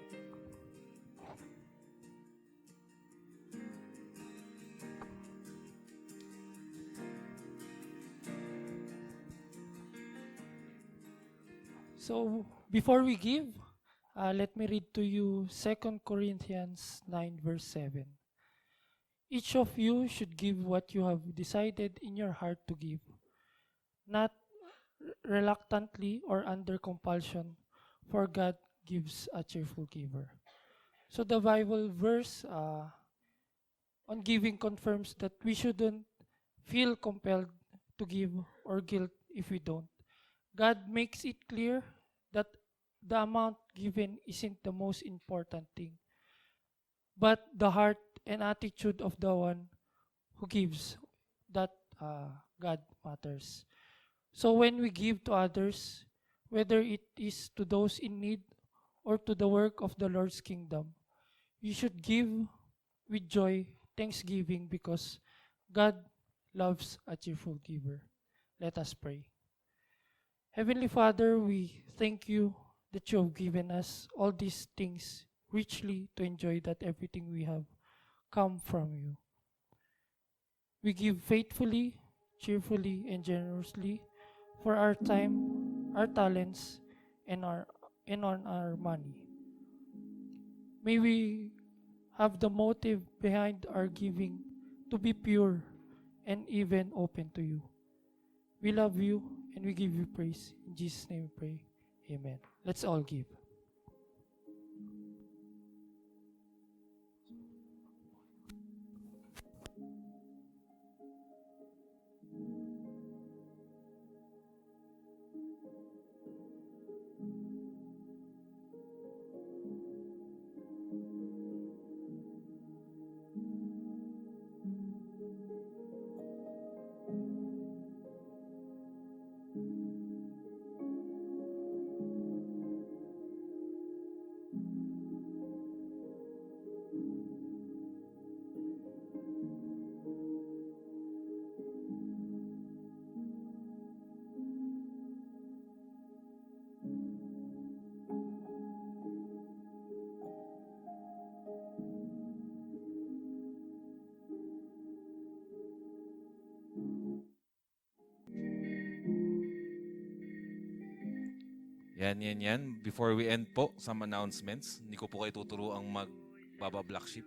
So, before we give, let me read to you 2 Corinthians 9 verse 7. Each of you should give what you have decided in your heart to give, not reluctantly or under compulsion, for God gives a cheerful giver. So the Bible verse on giving confirms that we shouldn't feel compelled to give or guilt if we don't. God makes it clear that the amount given isn't the most important thing, but the heart and attitude of the one who gives, that God matters. So when we give to others, whether it is to those in need or to the work of the Lord's kingdom, you should give with joy, thanksgiving, because God loves a cheerful giver. Let us pray. Heavenly Father, we thank you that you have given us all these things richly to enjoy, that everything we have come from you. We give faithfully, cheerfully, and generously for our time, our talents, and on our money. May we have the motive behind our giving to be pure and even open to you. We love you and we give you praise. In Jesus' name we pray. Amen. Let's all give. Yan. Before we end po, some announcements. Hindi ko po kayo tuturo ang magbaba black sheep.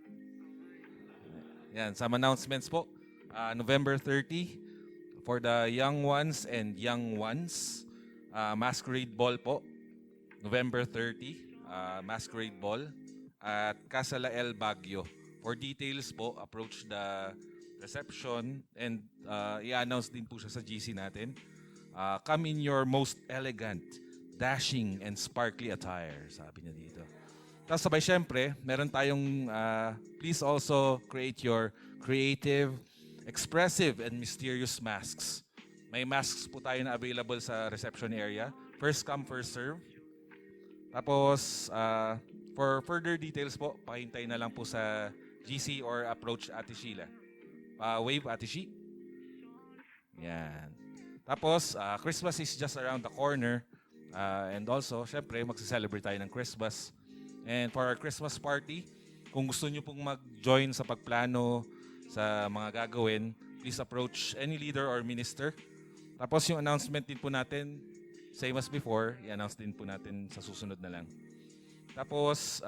Yan, some announcements po. November 30, for the young ones and young ones, Masquerade Ball po. November 30, Masquerade Ball at Casa Lael Baguio. For details po, approach the reception and i-announce din po siya sa GC natin. Come in your most elegant, dashing, and sparkly attire, sabi niya dito. Tapos sabay syempre, meron tayong please also create your creative, expressive, and mysterious masks. May masks po tayo na available sa reception area. First come, first serve. Tapos, for further details po, pakihintay na lang po sa GC or approach Ate Sheila. Wave Ate She. Yan. Tapos, Christmas is just around the corner. And also, syempre, magsa-celebrate tayo ng Christmas. And for our Christmas party, kung gusto nyo pong mag-join sa pagplano sa mga gagawin, please approach any leader or minister. Tapos yung announcement din po natin, same as before, i-announce din po natin sa susunod na lang. Tapos,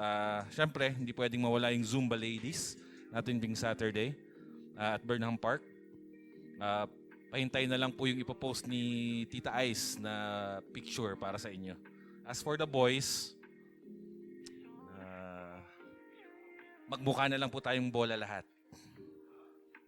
syempre, hindi pwedeng mawala yung Zumba Ladies natin being Saturday at Burnham Park. Pahintay na lang po yung ipopost ni Tita Ice na picture para sa inyo. As for the boys, magmukha na lang po tayong bola lahat.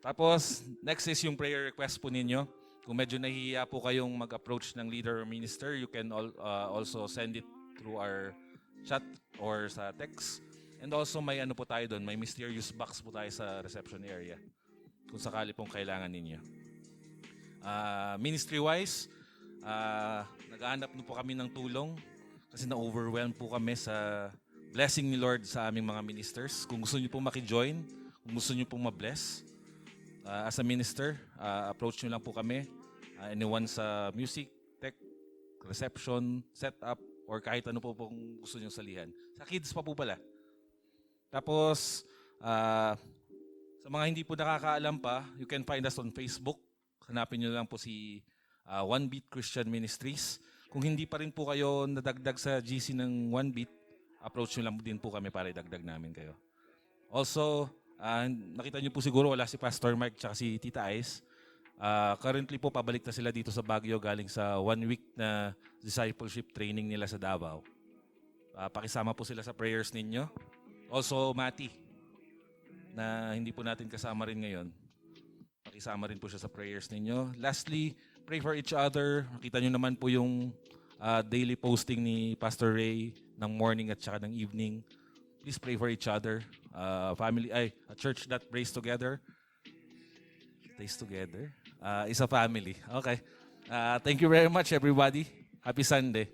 Tapos, next is yung prayer request po ninyo. Kung medyo nahihiya po kayong mag-approach ng leader or minister, you can also send it through our chat or sa text. And also may ano po tayo doon, may mysterious box po tayo sa reception area kung sakali pong kailangan ninyo. Ministry-wise, naghahanap na po kami ng tulong kasi na-overwhelm po kami sa blessing ni Lord sa aming mga ministers. Kung gusto niyo pong maki-join, kung gusto niyo pong ma-bless, as a minister, approach niyo lang po kami. Anyone sa music, tech, reception, setup, or kahit ano po pong gusto niyo salihan. Sa kids pa po pala. Tapos, sa mga hindi po nakakaalam pa, you can find us on Facebook. Hanapin niyo lang po si One Beat Christian Ministries. Kung hindi pa rin po kayo nadagdag sa GC ng One Beat, approach niyo lang din po kami para idagdag namin kayo. Also, nakita niyo po siguro wala si Pastor Mike at si Tita Ice. Currently po, pabalik na sila dito sa Baguio galing sa 1 week na discipleship training nila sa Davao. Pakisama po sila sa prayers ninyo. Also, Mati, na hindi po natin kasama rin ngayon. Pakisama rin po siya sa prayers ninyo. Lastly, pray for each other. Nakita nyo naman po yung daily posting ni Pastor Ray ng morning at saka ng evening. Please pray for each other. A church that prays together. Stays together. Is a family. Okay. Thank you very much, everybody. Happy Sunday.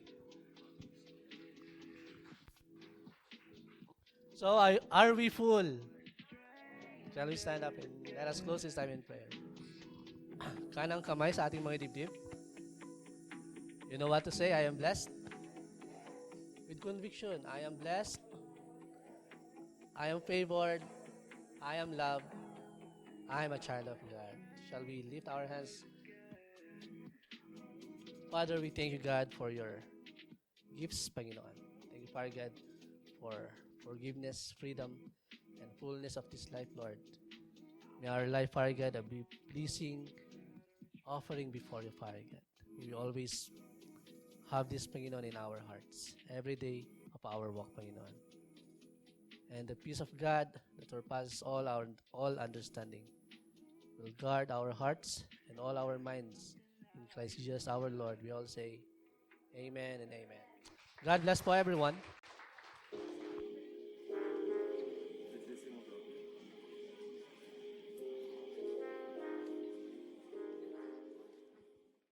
So, are we full? Shall we stand up and let us close this time in prayer? Kanang kamay sa ating mga dibdib. You know what to say? I am blessed. With conviction, I am blessed. I am favored. I am loved. I am a child of God. Shall we lift our hands? Father, we thank you, God, for your gifts, Panginoon. Thank you, Father God, for forgiveness, freedom, and fullness of this life, Lord. May our life, Father God, be pleasing offering before you, Father God. We will always have this, Panginoon, in our hearts every day of our walk, Panginoon. And the peace of God that surpasses all understanding will guard our hearts and all our minds in Christ Jesus our Lord. We all say, Amen and Amen. God bless for everyone.